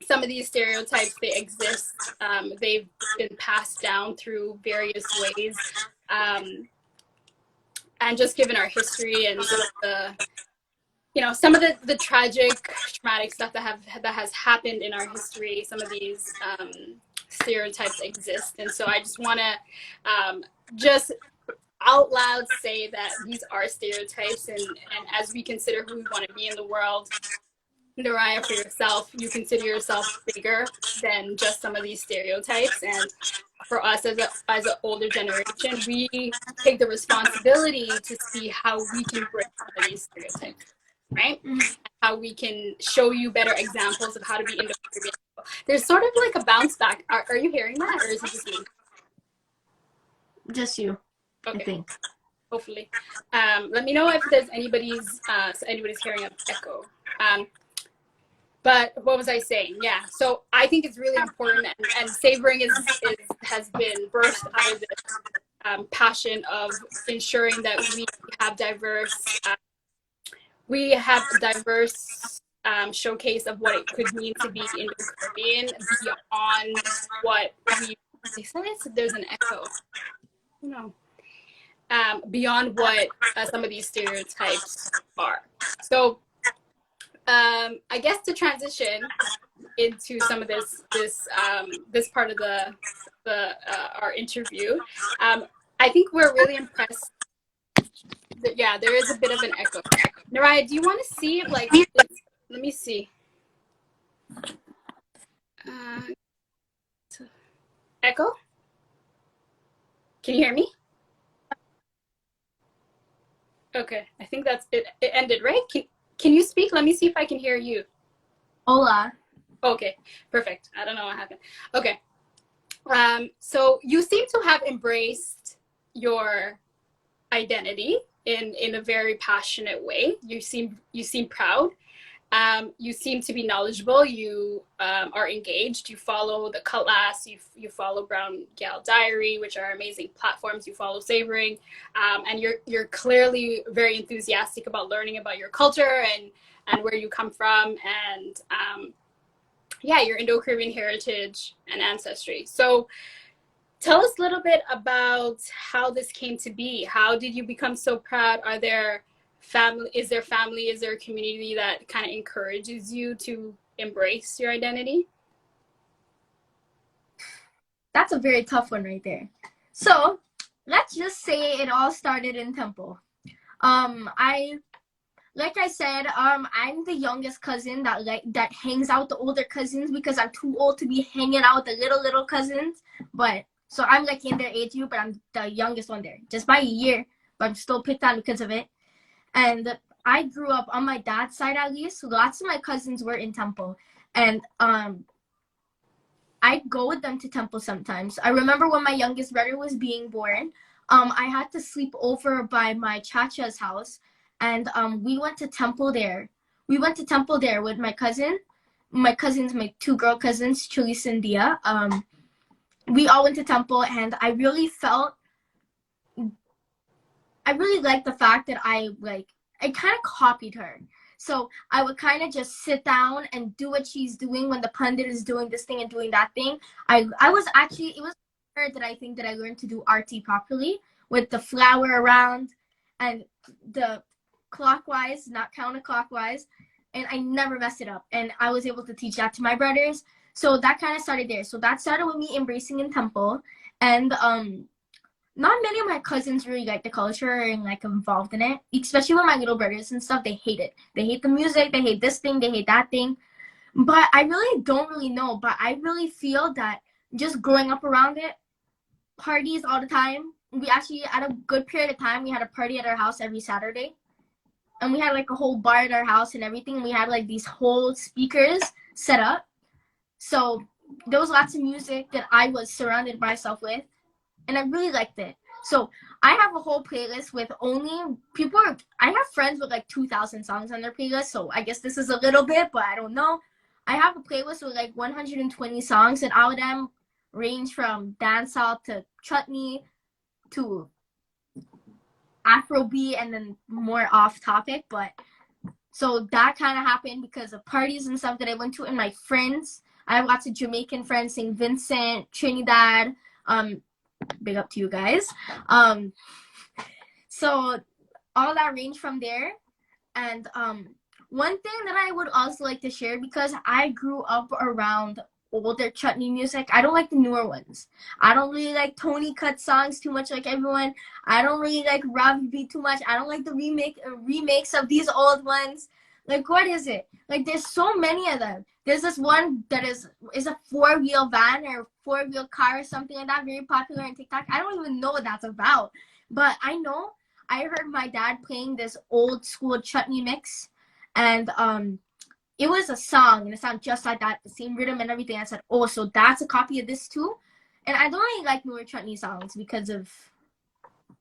Speaker 1: some of these stereotypes, they exist. They've been passed down through various ways. And just given our history and some of the tragic, traumatic stuff that has happened in our history, some of these stereotypes exist. And so I just want to just out loud say that these are stereotypes, and as we consider who we want to be in the world, Naraya, for yourself, you consider yourself bigger than just some of these stereotypes. And for us as an older generation, we take the responsibility to see how we can break some of these stereotypes, right? How we can show you better examples of how to be Indo-Caribbean. There's sort of like a bounce back. Are you hearing that, or is it just me?
Speaker 2: Just you,
Speaker 1: okay.
Speaker 2: I think.
Speaker 1: Hopefully. Let me know if there's anybody's hearing an echo. But what was I saying? Yeah, so I think it's really important, and Savoring has been birthed out of this passion of ensuring that we have diverse showcase of what it could mean to be in the Caribbean beyond what they said. There's an echo. No. Beyond what some of these stereotypes are. So I guess to transition into some of this part of our interview, I think we're really impressed. Yeah, there is a bit of an echo. Naraya, do you want to see if let me see. Echo? Can you hear me? Okay, I think that's it. It ended, right? Can you speak? Let me see if I can hear you.
Speaker 2: Hola.
Speaker 1: Okay, perfect. I don't know what happened. Okay. So you seem to have embraced your identity in a very passionate way. You seem proud. You seem to be knowledgeable. You are engaged. You follow the Cutlass. You follow Brown Gal Diary, which are amazing platforms. You follow Savoring, and you're clearly very enthusiastic about learning about your culture and where you come from, and your Indo-Caribbean heritage and ancestry. So tell us a little bit about how this came to be. How did you become so proud? Is there a community that kind of encourages you to embrace your identity?
Speaker 2: That's a very tough one right there. So let's just say it all started in Temple. Like I said, I'm the youngest cousin that hangs out the older cousins because I'm too old to be hanging out with the little cousins. But so I'm like in their age group, but I'm the youngest one there, just by a year. But I'm still picked on because of it. And I grew up on my dad's side, at least. Lots of my cousins were in Temple, and I'd go with them to Temple sometimes. I remember when my youngest brother was being born, I had to sleep over by my chacha's house, and we went to Temple there. We went to Temple there with my cousins, my two girl cousins, Chulisa and Dia. We all went to Temple, and I really liked the fact that I kind of copied her. So I would kind of just sit down and do what she's doing when the pundit is doing this thing and doing that thing. It was her that I think that I learned to do RT properly, with the flower around and the clockwise, not counterclockwise. And I never messed it up. And I was able to teach that to my brothers. So that kind of started there. So that started with me embracing in Temple. And not many of my cousins really like the culture and involved in it, especially with my little brothers and stuff. They hate it. They hate the music. They hate this thing. They hate that thing. But I really don't really know. But I really feel that just growing up around it, parties all the time. We actually, at a good period of time, we had a party at our house every Saturday. And we had like a whole bar at our house and everything. We had like these whole speakers set up. So there was lots of music that I was surrounded myself with. And I really liked it. So I have a whole playlist with only people. I have friends with like 2,000 songs on their playlist. So I guess this is a little bit, but I don't know. I have a playlist with like 120 songs, and all of them range from dancehall to chutney to Afrobeat, and then more off topic. But so that kind of happened because of parties and stuff that I went to, and my friends. I have lots of Jamaican friends, St. Vincent, Trinidad. Big up to you guys. So all that range from there. And one thing that I would also like to share, because I grew up around older chutney music, I don't like the newer ones. I don't really like Tony Cut songs too much like everyone. I don't really like Ravi B too much. I don't like the remakes of these old ones. Like, what is it? Like, there's so many of them. There's this one that is a 4-wheel van or 4-wheel car or something like that, very popular on TikTok. I don't even know what that's about. But I know I heard my dad playing this old school chutney mix, and it was a song, and it sounded just like that, the same rhythm and everything. I said, oh, so that's a copy of this too? And I don't really like newer chutney songs because of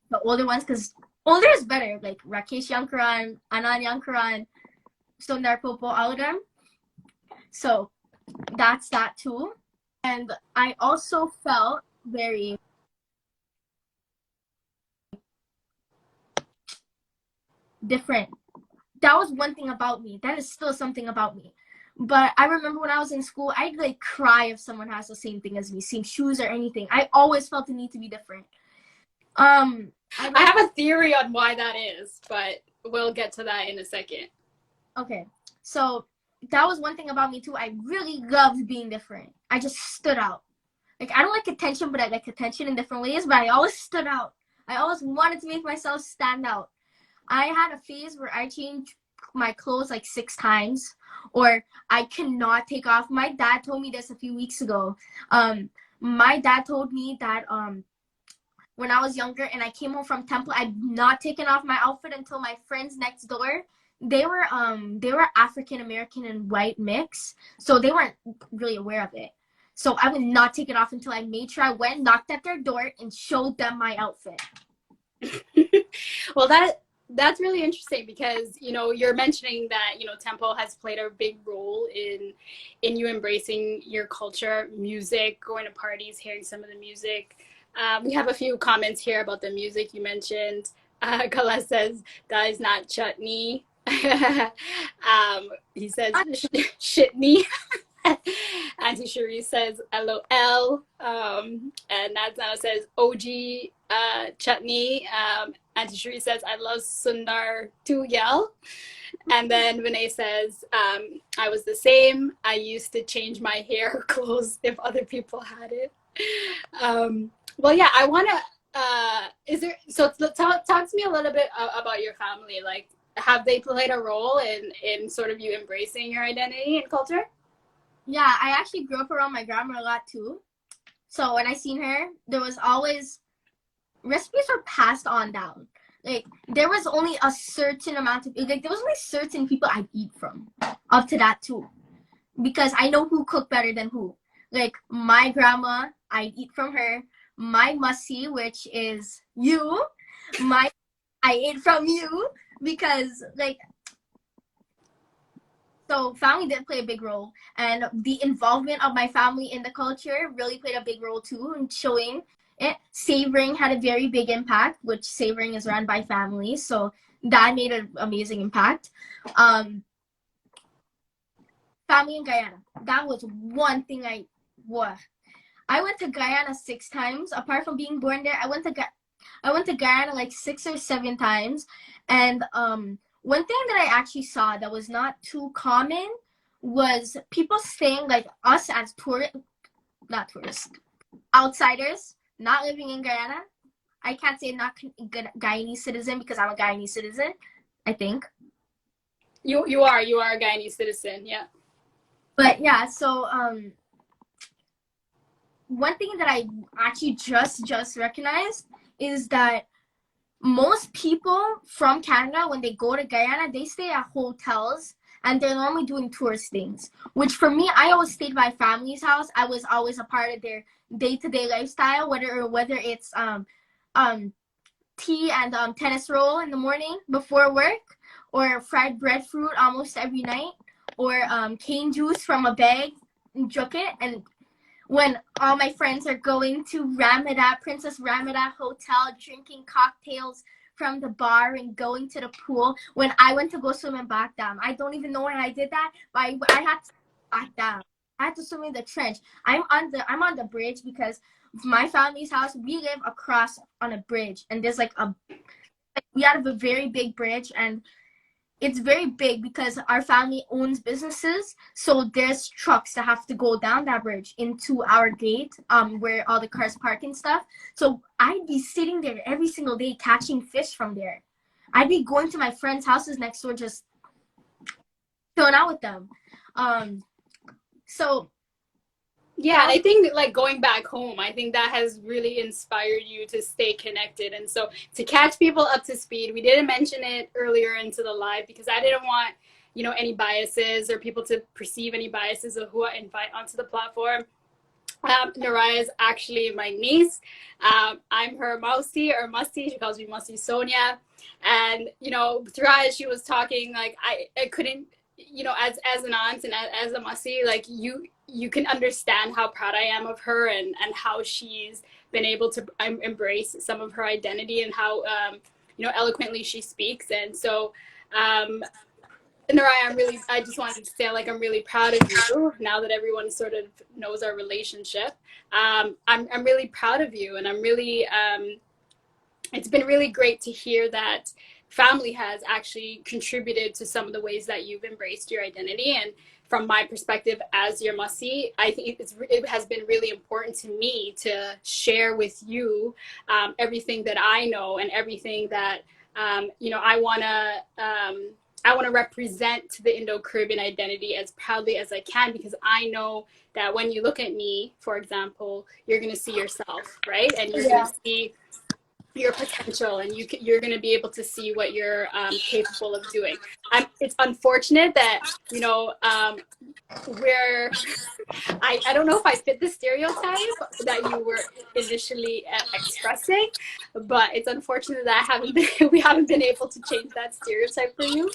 Speaker 2: the older ones, because older is better, like Rakesh Yankaran, Anand Yankaran, Sundar Popo, all of them. So that's that too. And I also felt very different. That was one thing about me. That is still something about me. But I remember when I was in school, I'd like cry if someone has the same thing as me, same shoes or anything. I always felt the need to be different.
Speaker 1: I have a theory on why that is, but we'll get to that in a second.
Speaker 2: Okay, so that was one thing about me too. I really loved being different. I just stood out. Like, I don't like attention, but I like attention in different ways, but I always stood out. I always wanted to make myself stand out. I had a phase where I changed my clothes like 6 times, or I cannot take off. My dad told me this a few weeks ago. My dad told me that when I was younger and I came home from temple, I'd not taken off my outfit until my friends next door. They were African American and white mix, so they weren't really aware of it. So I would not take it off until I made sure I went, knocked at their door, and showed them my outfit.
Speaker 1: Well, that's really interesting because, you know, you're mentioning that, you know, tempo has played a big role in you embracing your culture, music, going to parties, hearing some of the music. We have a few comments here about the music you mentioned. Kala says, that is not chutney. He says, shitney. Auntie Cherie says, LOL. And Nadsana says, OG chutney. Auntie Cherie says, I love Sundar Tuyal. And then Vinay says, I was the same. I used to change my hair or clothes if other people had it. Well, yeah, I want to, talk to me a little bit about your family. Like, have they played a role in sort of you embracing your identity and culture?
Speaker 2: Yeah, I actually grew up around my grandma a lot too. So when I seen her, there was always, recipes were passed on down. Like, there was only a certain amount of, like, there was only certain people I'd eat from. Up to that too. Because I know who cooked better than who. Like, my grandma, I'd eat from her. My mussy, which is you, I ate from you. Because, like, so family did play a big role, and the involvement of my family in the culture really played a big role too in showing it. Savoring had a very big impact, which Savoring is run by family, so that made an amazing impact. Family in Guyana, that was one thing I went to Guyana 6 times. Apart from being born there, I went to Guyana like 6 or 7 times, and one thing that I actually saw that was not too common was people staying, like us as outsiders, not living in Guyana. I can't say not Guyanese citizen because I'm a Guyanese citizen, I think.
Speaker 1: You are a Guyanese citizen, yeah.
Speaker 2: But yeah, so one thing that I actually just recognized is that most people from Canada, when they go to Guyana, they stay at hotels and they're normally doing tourist things. Which for me, I always stayed at my family's house. I was always a part of their day-to-day lifestyle, whether it's um tea and tennis roll in the morning before work, or fried breadfruit almost every night, or cane juice from a bag and drink it. And when all my friends are going to Princess Ramada Hotel, drinking cocktails from the bar and going to the pool. When I went to go swim in Backdam, I don't even know when I did that, but I had to Backdam. I had to swim in the trench. I'm on the bridge because my family's house, we live across on a bridge, and there's we have a very big bridge, and it's very big because our family owns businesses, so there's trucks that have to go down that bridge into our gate, where all the cars park and stuff. So I'd be sitting there every single day catching fish from there. I'd be going to my friends' houses next door, just chilling out with them. So
Speaker 1: Yeah, and I think like going back home, I think that has really inspired you to stay connected. And so to catch people up to speed, we didn't mention it earlier into the live because I didn't want, any biases or people to perceive any biases of who I invite onto the platform. Naraya is actually my niece. I'm her mousy or musty. She calls me Musty Sonia. And, throughout as she was talking, like I couldn't, as an aunt and as a musty, like you can understand how proud I am of her and how she's been able to embrace some of her identity and how, eloquently she speaks. And so, Naraya, I just wanted to say, like, I'm really proud of you now that everyone sort of knows our relationship. I'm really proud of you, and I'm really, it's been really great to hear that family has actually contributed to some of the ways that you've embraced your identity. And from my perspective as your Mussy, I think it has been really important to me to share with you everything that I know and everything that, I want to represent the Indo-Caribbean identity as proudly as I can, because I know that when you look at me, for example, you're going to see yourself, right? And you're going to see your potential, and you're going to be able to see what you're capable of doing. It's unfortunate that, where I don't know if I fit the stereotype that you were initially expressing, but it's unfortunate that we haven't been able to change that stereotype for you.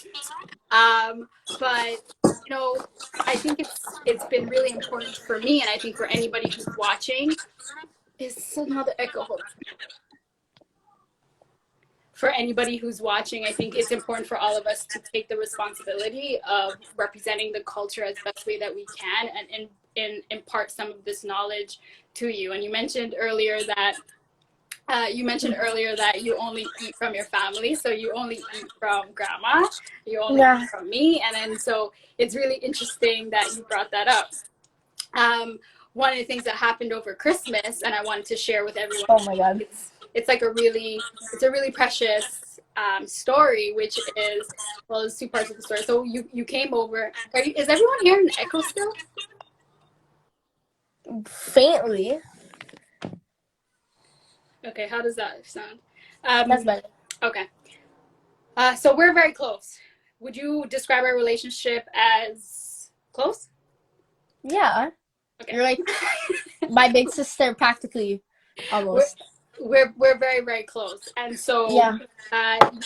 Speaker 1: But I think it's been really important for me, and I think for anybody who's watching. Is another echo? Hold on. For anybody who's watching, I think it's important for all of us to take the responsibility of representing the culture as best way that we can, and impart some of this knowledge to you. And you mentioned earlier that you only eat from your family, so you only eat from grandma, you only eat from me, and then so it's really interesting that you brought that up. One of the things that happened over Christmas, and I wanted to share with everyone.
Speaker 2: Oh my God.
Speaker 1: It's a really precious story, which is, well, there's two parts of the story. So you came over. Is everyone hearing the echo still?
Speaker 2: Faintly.
Speaker 1: Okay, how does that sound?
Speaker 2: That's better.
Speaker 1: Okay. So we're very close. Would you describe our relationship as close?
Speaker 2: Yeah. Okay. You're like my big sister, practically, almost.
Speaker 1: We're very, very close. And so you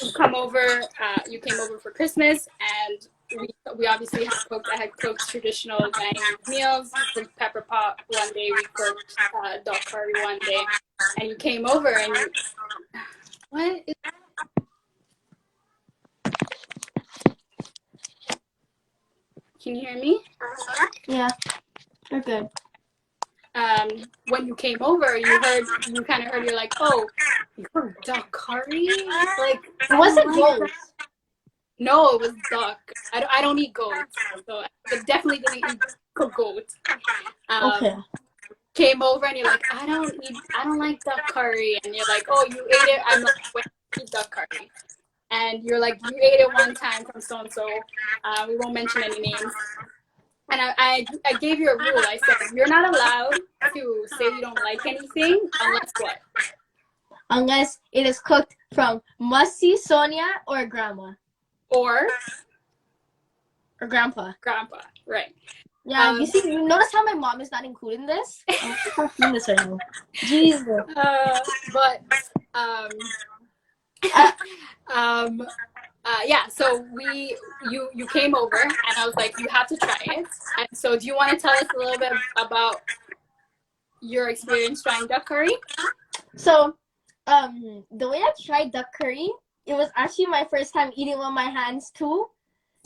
Speaker 1: came over for Christmas, and we obviously I had cooked traditional Guyanese meals. We cooked pepper pot one day, we cooked dog curry one day, and you came over and Can you hear me?
Speaker 2: Yeah, you're good.
Speaker 1: When you came over, you kind of heard, you're like, oh, you cooked duck curry? Like,
Speaker 2: it wasn't goat.
Speaker 1: No, it was duck. I don't eat goat, so I definitely didn't eat goat.
Speaker 2: Okay.
Speaker 1: Came over and you're like, I don't like duck curry, and you're like, oh, you ate it. I'm like, wait, I eat duck curry, and you're like, you ate it one time from so and so. We won't mention any names. And I gave you a rule. I said, you're not allowed to say you don't like anything unless what?
Speaker 2: Unless it is cooked from Mussy, Sonia, or Grandma.
Speaker 1: Or
Speaker 2: Grandpa.
Speaker 1: Grandpa, right.
Speaker 2: Yeah, you notice how my mom is not included in this? I'm not doing this right now. Jesus.
Speaker 1: Yeah, so you came over and I was like, you have to try it. And so do you want to tell us a little bit about your experience trying duck curry?
Speaker 2: So, the way I tried duck curry, it was actually my first time eating on my hands too.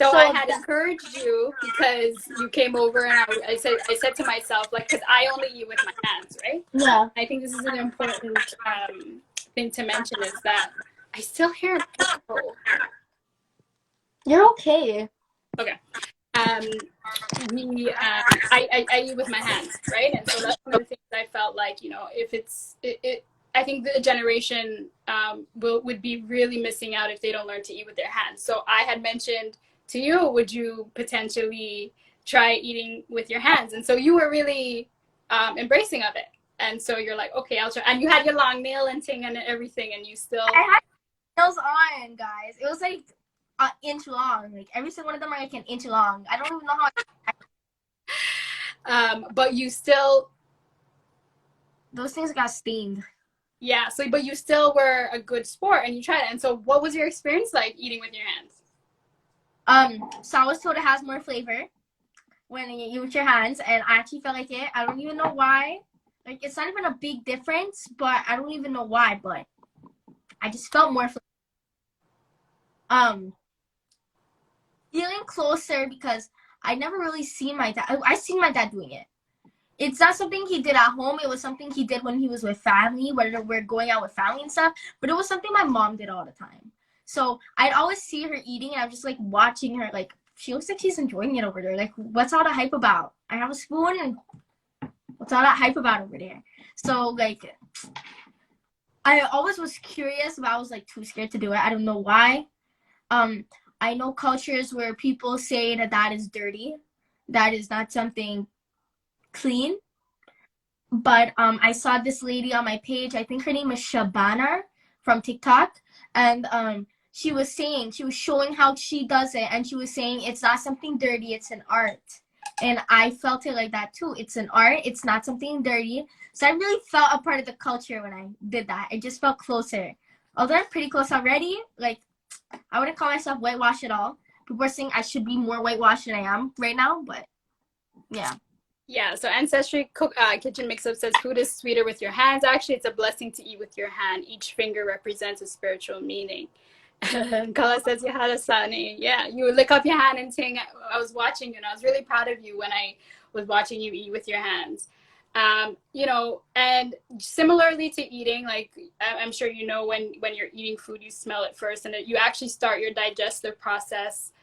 Speaker 1: So I had encouraged you because you came over and I said to myself, like, because I only eat with my hands, right?
Speaker 2: Yeah.
Speaker 1: I think this is an important thing to mention is that I still hear an echo.
Speaker 2: You're okay.
Speaker 1: Okay. I eat with my hands, right? And so that's one of the things I felt like, you know, if I think the generation would be really missing out if they don't learn to eat with their hands. So I had mentioned to you, would you potentially try eating with your hands? And so you were really embracing of it. And so you're like, okay, I'll try. And you had your long nail and thing and everything, and you still.
Speaker 2: I had nails on, guys. It was like an inch long. Like every single one of them are like an inch long. I don't even know
Speaker 1: how. But you still.
Speaker 2: Those things got steamed.
Speaker 1: Yeah. So, but you still were a good sport, and you tried it. And so, what was your experience like eating with your hands?
Speaker 2: So I was told it has more flavor when you eat with your hands, and I actually felt like it. I don't even know why. Like, it's not even a big difference, but I don't even know why, but I just felt more flavor. Feeling closer because I never really seen my dad. I seen my dad doing it. It's not something he did at home. It was something he did when he was with family, whether we're going out with family and stuff, but it was something my mom did all the time. So I'd always see her eating, and I'm just like watching her. Like, she looks like she's enjoying it over there. Like, what's all the hype about? I have a spoon, and what's all that hype about over there? So like, I always was curious, but I was like too scared to do it. I don't know why. I know cultures where people say that is dirty, that is not something clean. But I saw this lady on my page. I think her name is Shabana from TikTok, and she was showing how she does it, and she was saying it's not something dirty, it's an art. And I felt it like that too. It's an art, it's not something dirty. So I really felt a part of the culture when I did that. I just felt closer. Although I'm pretty close already, like, I wouldn't call myself whitewashed at all. People are saying I should be more whitewashed than I am right now, but yeah.
Speaker 1: Yeah, so Ancestry Kitchen Mix-Up says food is sweeter with your hands. Actually, it's a blessing to eat with your hand. Each finger represents a spiritual meaning. Kala says you had a sani. Yeah, you would lick up your hand and sing. I was watching you, and I was really proud of you when I was watching you eat with your hands. You know, and similarly to eating, like I'm sure you know when you're eating food, you smell it first, and you actually start your digestive process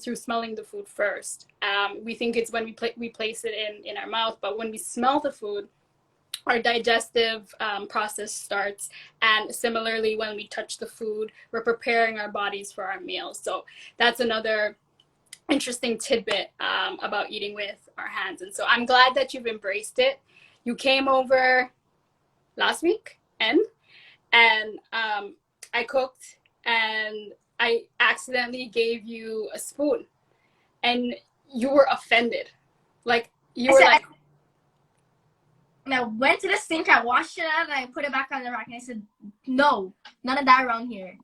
Speaker 1: through smelling the food first. We think it's when we place it in our mouth, but when we smell the food, our digestive process starts. And similarly, when we touch the food, we're preparing our bodies for our meals. So that's another interesting tidbit about eating with our hands. And so I'm glad that you've embraced it. You came over last week and I cooked and I accidentally gave you a spoon and you were offended. Like, you were like...
Speaker 2: And I went to the sink, I washed it out, and I put it back on the rack, and I said, no, none of that around here.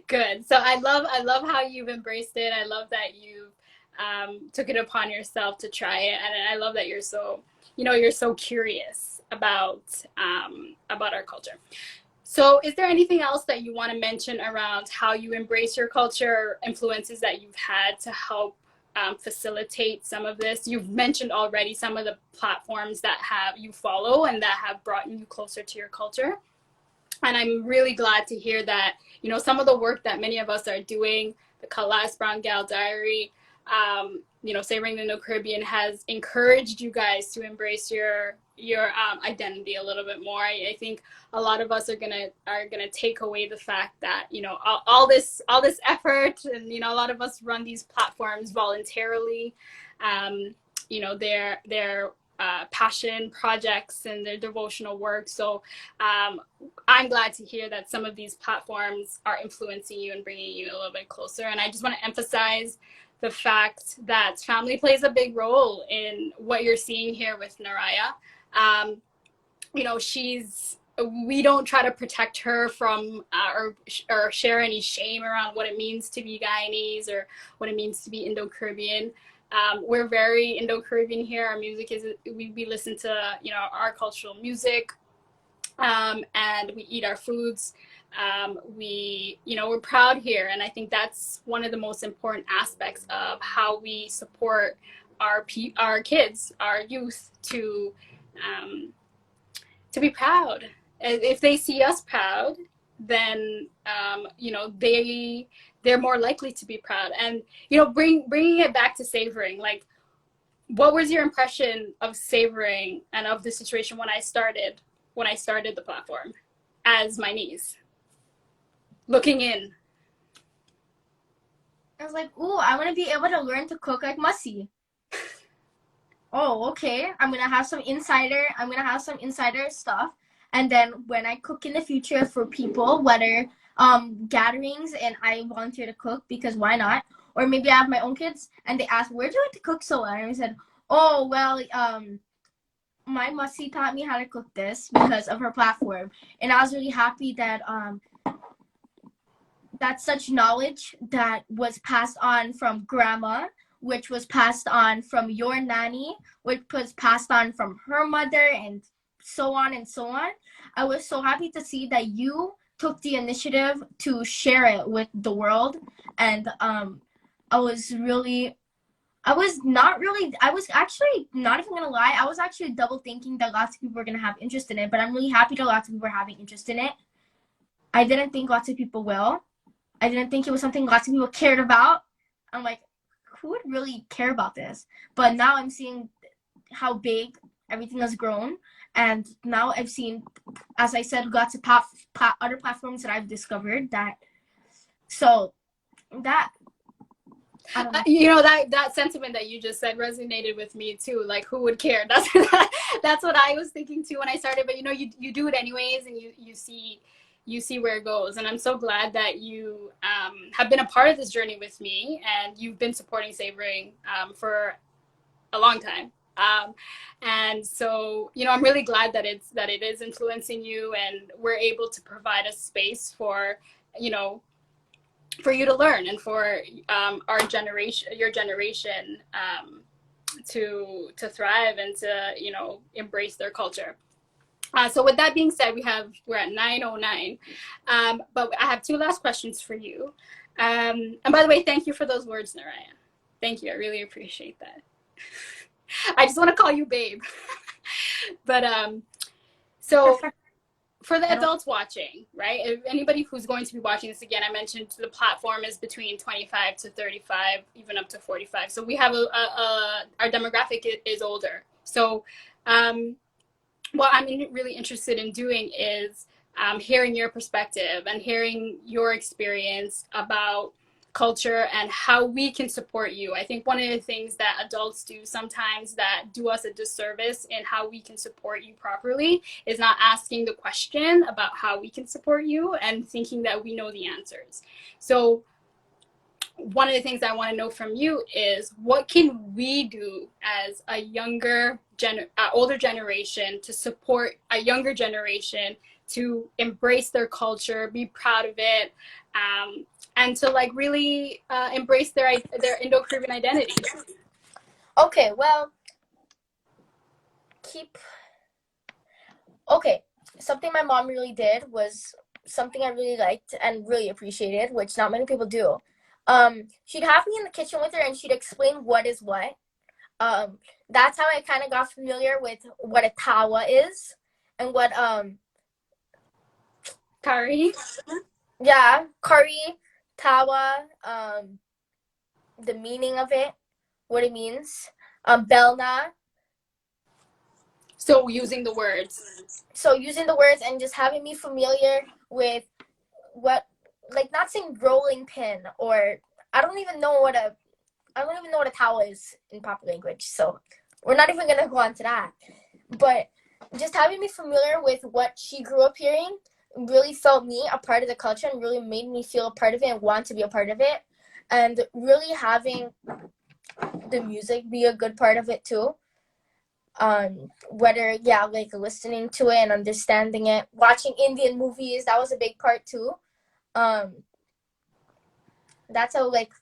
Speaker 1: Good. So I love how you've embraced it. I love that you took it upon yourself to try it, and I love that you're so curious about our culture. So is there anything else that you want to mention around how you embrace your culture, influences that you've had to help facilitate some of this? You've mentioned already some of the platforms that you follow and that have brought you closer to your culture. And I'm really glad to hear that, some of the work that many of us are doing, the Kalas Brown Gal Diary, Savoring the Indo-Caribbean has encouraged you guys to embrace your identity a little bit more. I think a lot of us are gonna take away the fact that all this effort, and a lot of us run these platforms voluntarily. Their passion projects and their devotional work. So I'm glad to hear that some of these platforms are influencing you and bringing you a little bit closer. And I just want to emphasize the fact that family plays a big role in what you're seeing here with Naraya. We don't try to protect her from or share any shame around what it means to be Guyanese or what it means to be Indo-Caribbean. We're very Indo-Caribbean here. Our music we listen to our cultural music, and we eat our foods. We're proud here, and I think that's one of the most important aspects of how we support our kids, our youth, to be proud. If they see us proud, then they're more likely to be proud. And bringing it back to Savoring, like, what was your impression of Savoring and of the situation when I started the platform as my niece looking in?
Speaker 2: I was like, ooh, I want to be able to learn to cook like Mussy. Oh, okay. I'm gonna have some insider stuff. And then when I cook in the future for people, whether gatherings and I volunteer to cook, because why not? Or maybe I have my own kids and they ask, where do you like to cook so well? And I said, oh, well, my Mussy taught me how to cook this because of her platform. And I was really happy that that's such knowledge that was passed on from grandma, which was passed on from your nanny, which was passed on from her mother, and so on and so on. I was so happy to see that you took the initiative to share it with the world. And I was actually not even gonna lie, I was actually double thinking that lots of people were gonna have interest in it, but I'm really happy that lots of people are having interest in it. I didn't think lots of people will. I didn't think it was something lots of people cared about. I'm like, who would really care about this? But now I'm seeing how big everything has grown. And now I've seen, as I said, lots of other platforms that I've discovered that. So that, I don't know.
Speaker 1: That sentiment that you just said resonated with me too. Like, who would care? That's what I was thinking too when I started. But you do it anyways, and you see where it goes. And I'm so glad that you have been a part of this journey with me, and you've been supporting Savoring for a long time. And so, I'm really glad that it is influencing you, and we're able to provide a space for you to learn, and for your generation to thrive and to embrace their culture. So with that being said, we're at 9:09, but I have two last questions for you. And by the way, thank you for those words, Naraya. Thank you. I really appreciate that. I just want to call you babe. But so for the adults watching, right? If anybody who's going to be watching this, again, I mentioned the platform is between 25 to 35, even up to 45. So we have our demographic is older. So what I'm really interested in doing is hearing your perspective and hearing your experience about culture and how we can support you. I think one of the things that adults do sometimes that do us a disservice in how we can support you properly is not asking the question about how we can support you and thinking that we know the answers. So one of the things I want to know from you is, what can we do as a older generation to support a younger generation to embrace their culture, be proud of it, and to really embrace their Indo-Caribbean identity?
Speaker 2: Okay, well, something my mom really did was something I really liked and really appreciated, which not many people do. She'd have me in the kitchen with her and she'd explain what is what. That's how I kind of got familiar with what a tawa is and what
Speaker 1: curry.
Speaker 2: Yeah, curry, tawa, the meaning of it. what it means. Belna.
Speaker 1: So using the words.
Speaker 2: So using the words and just having me familiar with what, like, not saying rolling pin, or I don't even know what a towel is in proper language. So we're not even gonna go on to that. But just having me familiar with what she grew up hearing really felt me a part of the culture and really made me feel a part of it and want to be a part of it. And really having the music be a good part of it too. Whether, yeah, like listening to it and understanding it, watching Indian movies, that was a big part too. That's how, like,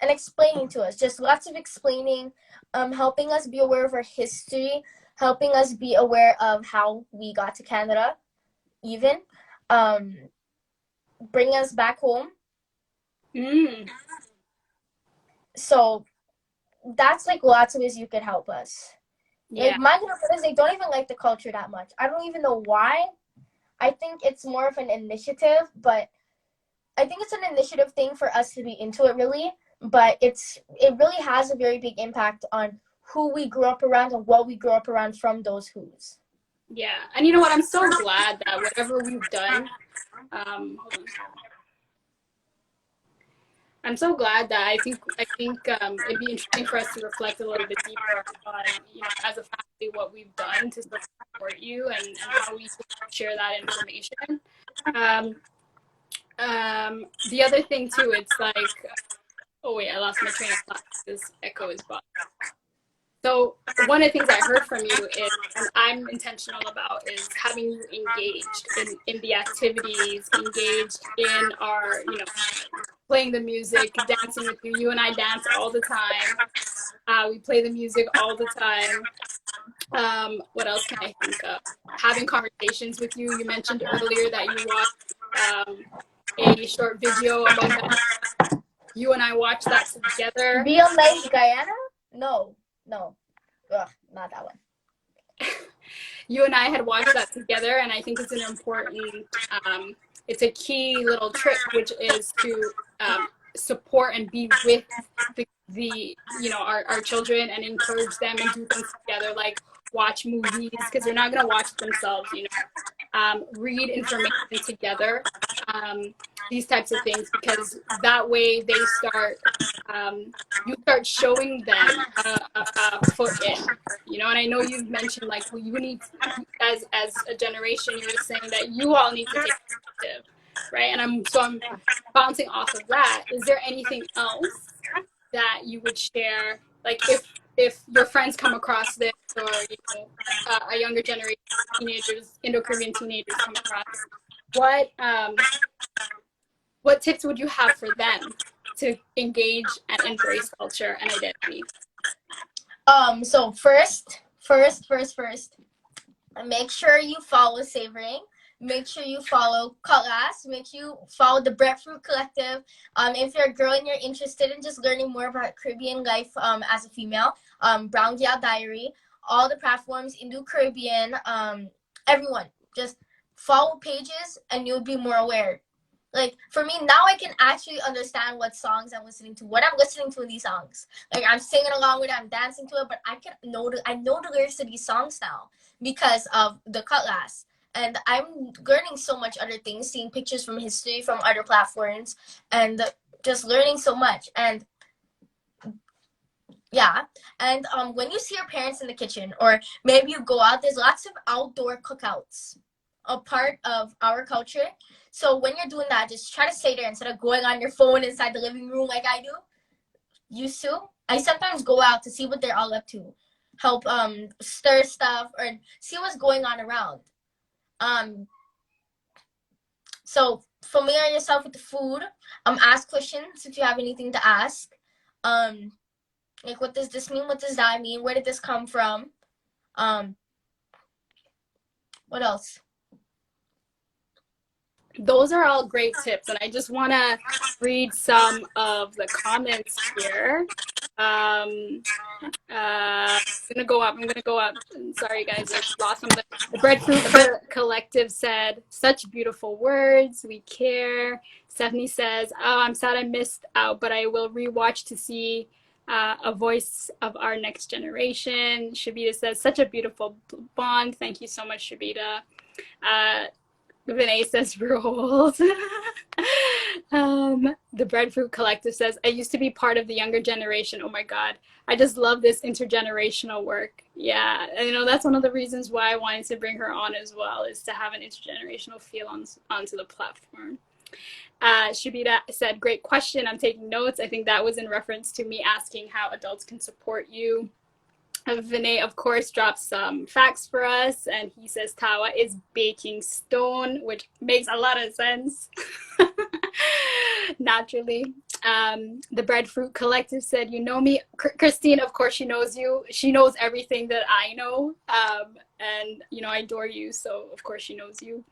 Speaker 2: and explaining to us, just lots of explaining, helping us be aware of our history, helping us be aware of how we got to Canada, even, bring us back home. So that's like lots of ways you could help us. Yeah. Like my grandparents, they don't even like the culture that much. I don't even know why. I think it's more of an initiative, but I think it's an initiative thing for us to be into it, really. But it really has a very big impact on who we grew up around and what we grew up around from those who's.
Speaker 1: Yeah, and you know what? I'm so glad that whatever we've done, hold on. I'm so glad that I think it'd be interesting for us to reflect a little bit deeper on, you know, as a family, what we've done to support you and how we can share that information. The other thing too, it's like, oh wait, I lost my train of thought. This echo is bothering. So one of the things I heard from you is, and I'm intentional about, is having you engaged in the activities, engaged in our, you know, playing the music, dancing with you. You and I dance all the time. We play the music all the time. What else can I think of? Having conversations with you. You mentioned earlier that you watched a short video about that. You and I watched that together.
Speaker 2: Real Nice Guyana? No. Ugh, not that one.
Speaker 1: You and I had watched that together, and I think it's an important, it's a key little trick, which is to support and be with the you know, our children and encourage them and do things together, like watch movies, because they're not going to watch themselves, you know, read information together, these types of things, because that way they start, you start showing them a foot in, you know. And I know you've mentioned, like, well, you need, as a generation, you were saying that you all need to take initiative, right? And I'm bouncing off of that. Is there anything else that you would share, like if your friends come across this, or, you know, a younger generation, teenagers, Indo-Caribbean teenagers come across, what tips would you have for them to engage and embrace culture and identity?
Speaker 2: So first, make sure you follow Savoring. Make sure you follow Cutlass. Make sure you follow the Breadfruit Collective. If you're a girl and you're interested in just learning more about Caribbean life as a female, Brown Gal Diary, all the platforms, Indo-Caribbean, everyone, just follow pages and you'll be more aware. Like, for me, now I can actually understand what songs I'm listening to, what I'm listening to in these songs. Like, I'm singing along with it, I'm dancing to it, but I know the lyrics to these songs now because of the Cutlass. And I'm learning so much other things, seeing pictures from history from other platforms, and just learning so much. And yeah, and when you see your parents in the kitchen, or maybe you go out, there's lots of outdoor cookouts, a part of our culture. So when you're doing that, just try to stay there instead of going on your phone inside the living room like I do. Used to. I sometimes go out to see what they're all up to, help stir stuff, or see what's going on around. So familiarize yourself with the food. Ask questions if you have anything to ask. Like, what does this mean? What does that mean? Where did this come from? What else?
Speaker 1: Those are all great tips, and I just want to read some of the comments here. I'm gonna go up. Sorry, guys, I lost something. The Breadfruit Collective said, "Such beautiful words. We care." Stephanie says, "Oh, I'm sad I missed out, but I will rewatch to see a voice of our next generation. Shabita says, such a beautiful bond. Thank you so much, Shabita. Vinay says, we're old. The Breadfruit Collective says, I used to be part of the younger generation. Oh my God. I just love this intergenerational work. Yeah, and, you know, that's one of the reasons why I wanted to bring her on as well, is to have an intergenerational feel onto the platform. Shabita said, great question. I'm taking notes. I think that was in reference to me asking how adults can support you. Vinay, of course, drops some facts for us, and he says Tawa is baking stone, which makes a lot of sense. Naturally. The Breadfruit Collective said, you know me. Christine, of course, she knows you. She knows everything that I know. And, you know, I adore you, so of course she knows you.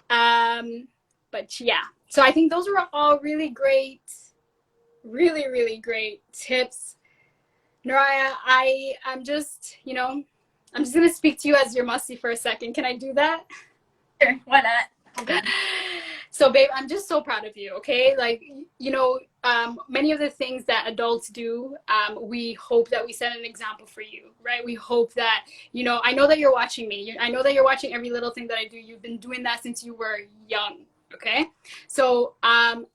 Speaker 1: But yeah, so I think those were all really great, really, really great tips. Naraya, I'm just, you know, I'm just going to speak to you as your musty for a second. Can I do that?
Speaker 2: Sure, why not? Okay.
Speaker 1: So, babe, I'm just so proud of you, okay? Like, you know, many of the things that adults do, we hope that we set an example for you, right? We hope that, you know, I know that you're watching me. I know that you're watching every little thing that I do. You've been doing that since you were young, okay? So,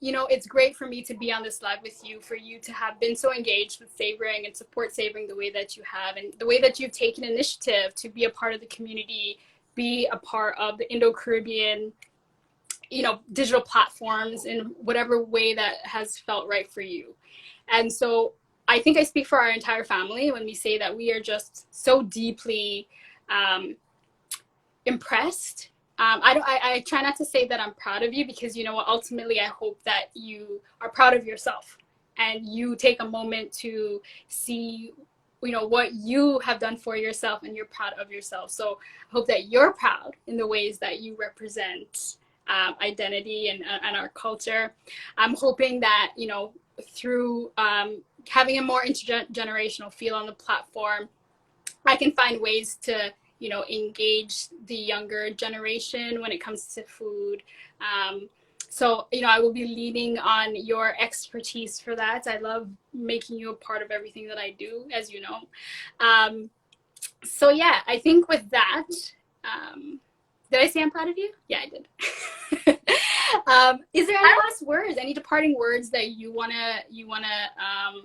Speaker 1: you know, it's great for me to be on this live with you, for you to have been so engaged with Savoring and support Savoring the way that you have, and the way that you've taken initiative to be a part of the community, be a part of the Indo-Caribbean, you know, digital platforms in whatever way that has felt right for you. And so I think I speak for our entire family when we say that we are just so deeply impressed. I try not to say that I'm proud of you, because, you know what, ultimately I hope that you are proud of yourself and you take a moment to see, you know, what you have done for yourself and you're proud of yourself. So I hope that you're proud in the ways that you represent identity and our culture. I'm hoping that, you know, through having a more intergenerational feel on the platform, I can find ways to, you know, engage the younger generation when it comes to food. So, you know, I will be leaning on your expertise for that. I love making you a part of everything that I do, as you know. So yeah, I think with that, did I say I'm proud of you? Yeah, I did. Is there any last words, any departing words that you wanna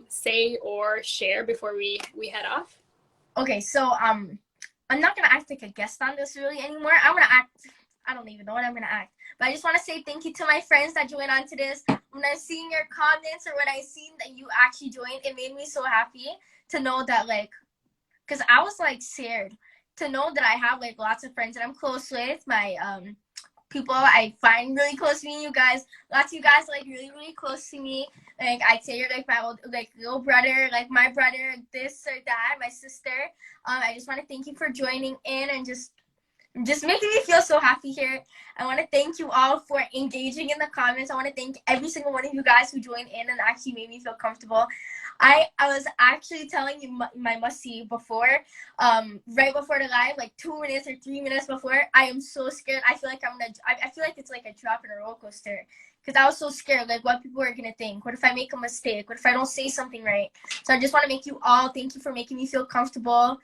Speaker 1: say or share before we head off?
Speaker 2: Okay, so I'm not gonna act like a guest on this really anymore. I'm gonna act. I don't even know what I'm gonna act, but I just want to say thank you to my friends that joined on to this. When I seen your comments or when I seen that you actually joined, it made me so happy to know that, like, because I was like scared to know that I have like lots of friends that I'm close with. My people I find really close to me. You guys, lots of you guys like really, really close to me. Like I'd say you're like my old, like little brother, like my brother, this or that, my sister. I just want to thank you for joining in and just making me feel so happy here. I want to thank you all for engaging in the comments. I want to thank every single one of you guys who joined in and actually made me feel comfortable. I was actually telling you my must-see before, right before the live, like 2 minutes or 3 minutes before. I am so scared. I feel like I feel like it's like a drop in a roller coaster, because I was so scared, like what people are gonna think. What if I make a mistake? What if I don't say something right? So I just want to make you all, thank you for making me feel comfortable.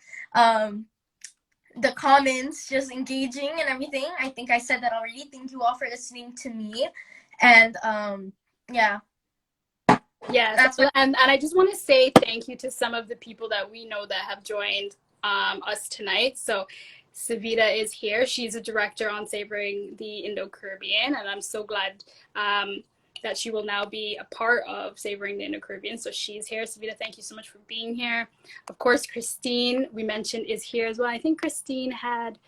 Speaker 2: The comments, just engaging and everything. I think I said that already. Thank you all for listening to me. And yeah.
Speaker 1: Yes, and I just want to say thank you to some of the people that we know that have joined us tonight. So Savita is here. She's a director on Savoring the Indo-Caribbean, and I'm so glad that she will now be a part of Savoring the Indo-Caribbean. So she's here. Savita, thank you so much for being here. Of course, Christine, we mentioned, is here as well. I think Christine had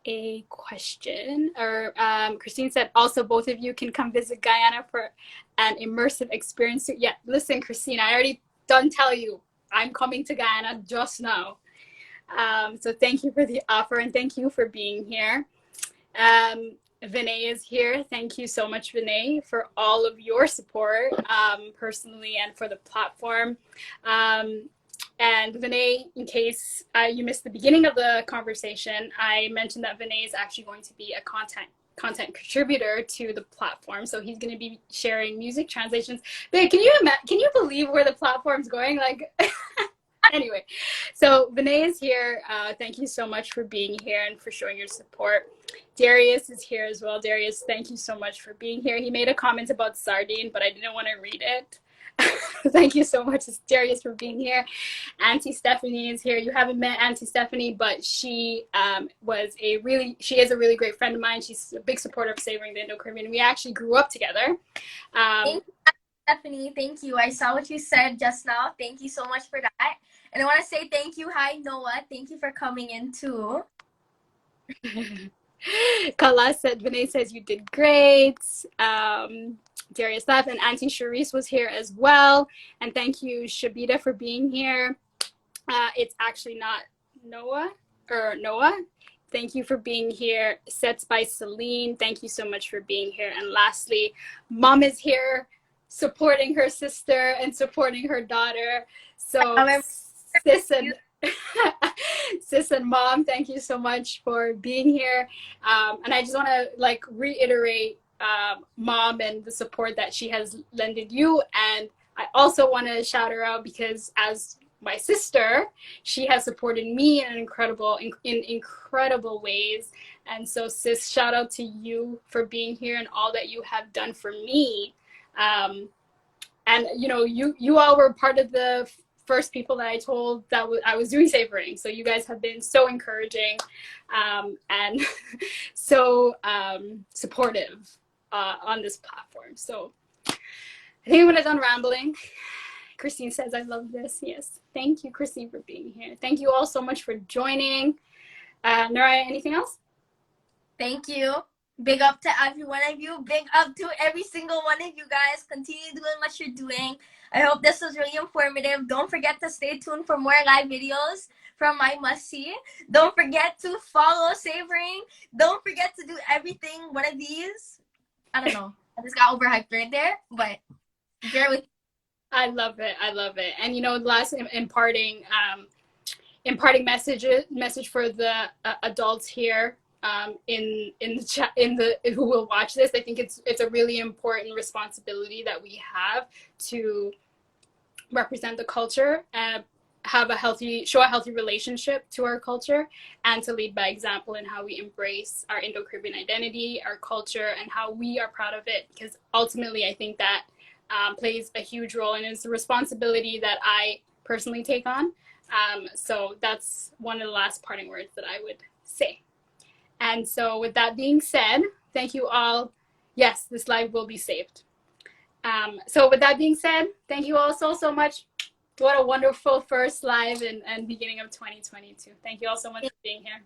Speaker 1: a question, or Christine said also both of you can come visit Guyana for an immersive experience. Yeah, listen, Christine, I already done tell you I'm coming to Guyana just now. So thank you for the offer and thank you for being here. Vinay is here. Thank you so much, Vinay, for all of your support, personally and for the platform. And Vinay, in case you missed the beginning of the conversation, I mentioned that Vinay is actually going to be a content contributor to the platform. So he's going to be sharing music translations. Babe, can you believe where the platform's going? Like, Anyway, so Vinay is here. Thank you so much for being here and for showing your support. Darius is here as well. Darius, thank you so much for being here. He made a comment about sardine, but I didn't want to read it. Thank you so much, Darius, for being here. Auntie Stephanie is here. You haven't met Auntie Stephanie, but she is a really great friend of mine. She's a big supporter of Savoring the Indo-Caribbean. We actually grew up together.
Speaker 2: Thank you, Stephanie. Thank you. I saw what you said just now. Thank you so much for that. And I want to say thank you. Hi, Noah. Thank you for coming in too.
Speaker 1: Kala said, Vinay says you did great. Darius left, and Auntie Charisse was here as well. And thank you, Shabita, for being here. It's actually not Noah. Thank you for being here. Sets by Celine, thank you so much for being here. And lastly, Mom is here supporting her sister and supporting her daughter. So sis and Mom, thank you so much for being here. And I just want to reiterate Mom and the support that she has lended you. And I also want to shout her out because as my sister, she has supported me in incredible ways. And so sis, shout out to you for being here and all that you have done for me. And you all were part of the first people that I told that I was doing Savoring. So you guys have been so encouraging and so supportive on this platform. So I think I'm done rambling. Christine says, I love this. Yes. Thank you, Christine, for being here. Thank you all so much for joining. Naraya, anything else?
Speaker 2: Thank you. Big up to every one of you. Big up to every single one of you guys. Continue doing what you're doing. I hope this was really informative. Don't forget to stay tuned for more live videos from my must-see. Don't forget to follow Savoring. Don't forget to do everything. One of these. I don't know. I just got overhyped right there, but bear with me.
Speaker 1: I love it. I love it. And the last imparting message for the adults here in the chat, who will watch this. I think it's a really important responsibility that we have to represent the culture and show a healthy relationship to our culture, and to lead by example in how we embrace our Indo-Caribbean identity, our culture, and how we are proud of it. Because ultimately, I think that plays a huge role, and it's a responsibility that I personally take on. So that's one of the last parting words that I would say. And so with that being said, thank you all. Yes, this live will be saved. So with that being said, thank you all so much. What a wonderful first live and beginning of 2022. Thank you all so much for being here.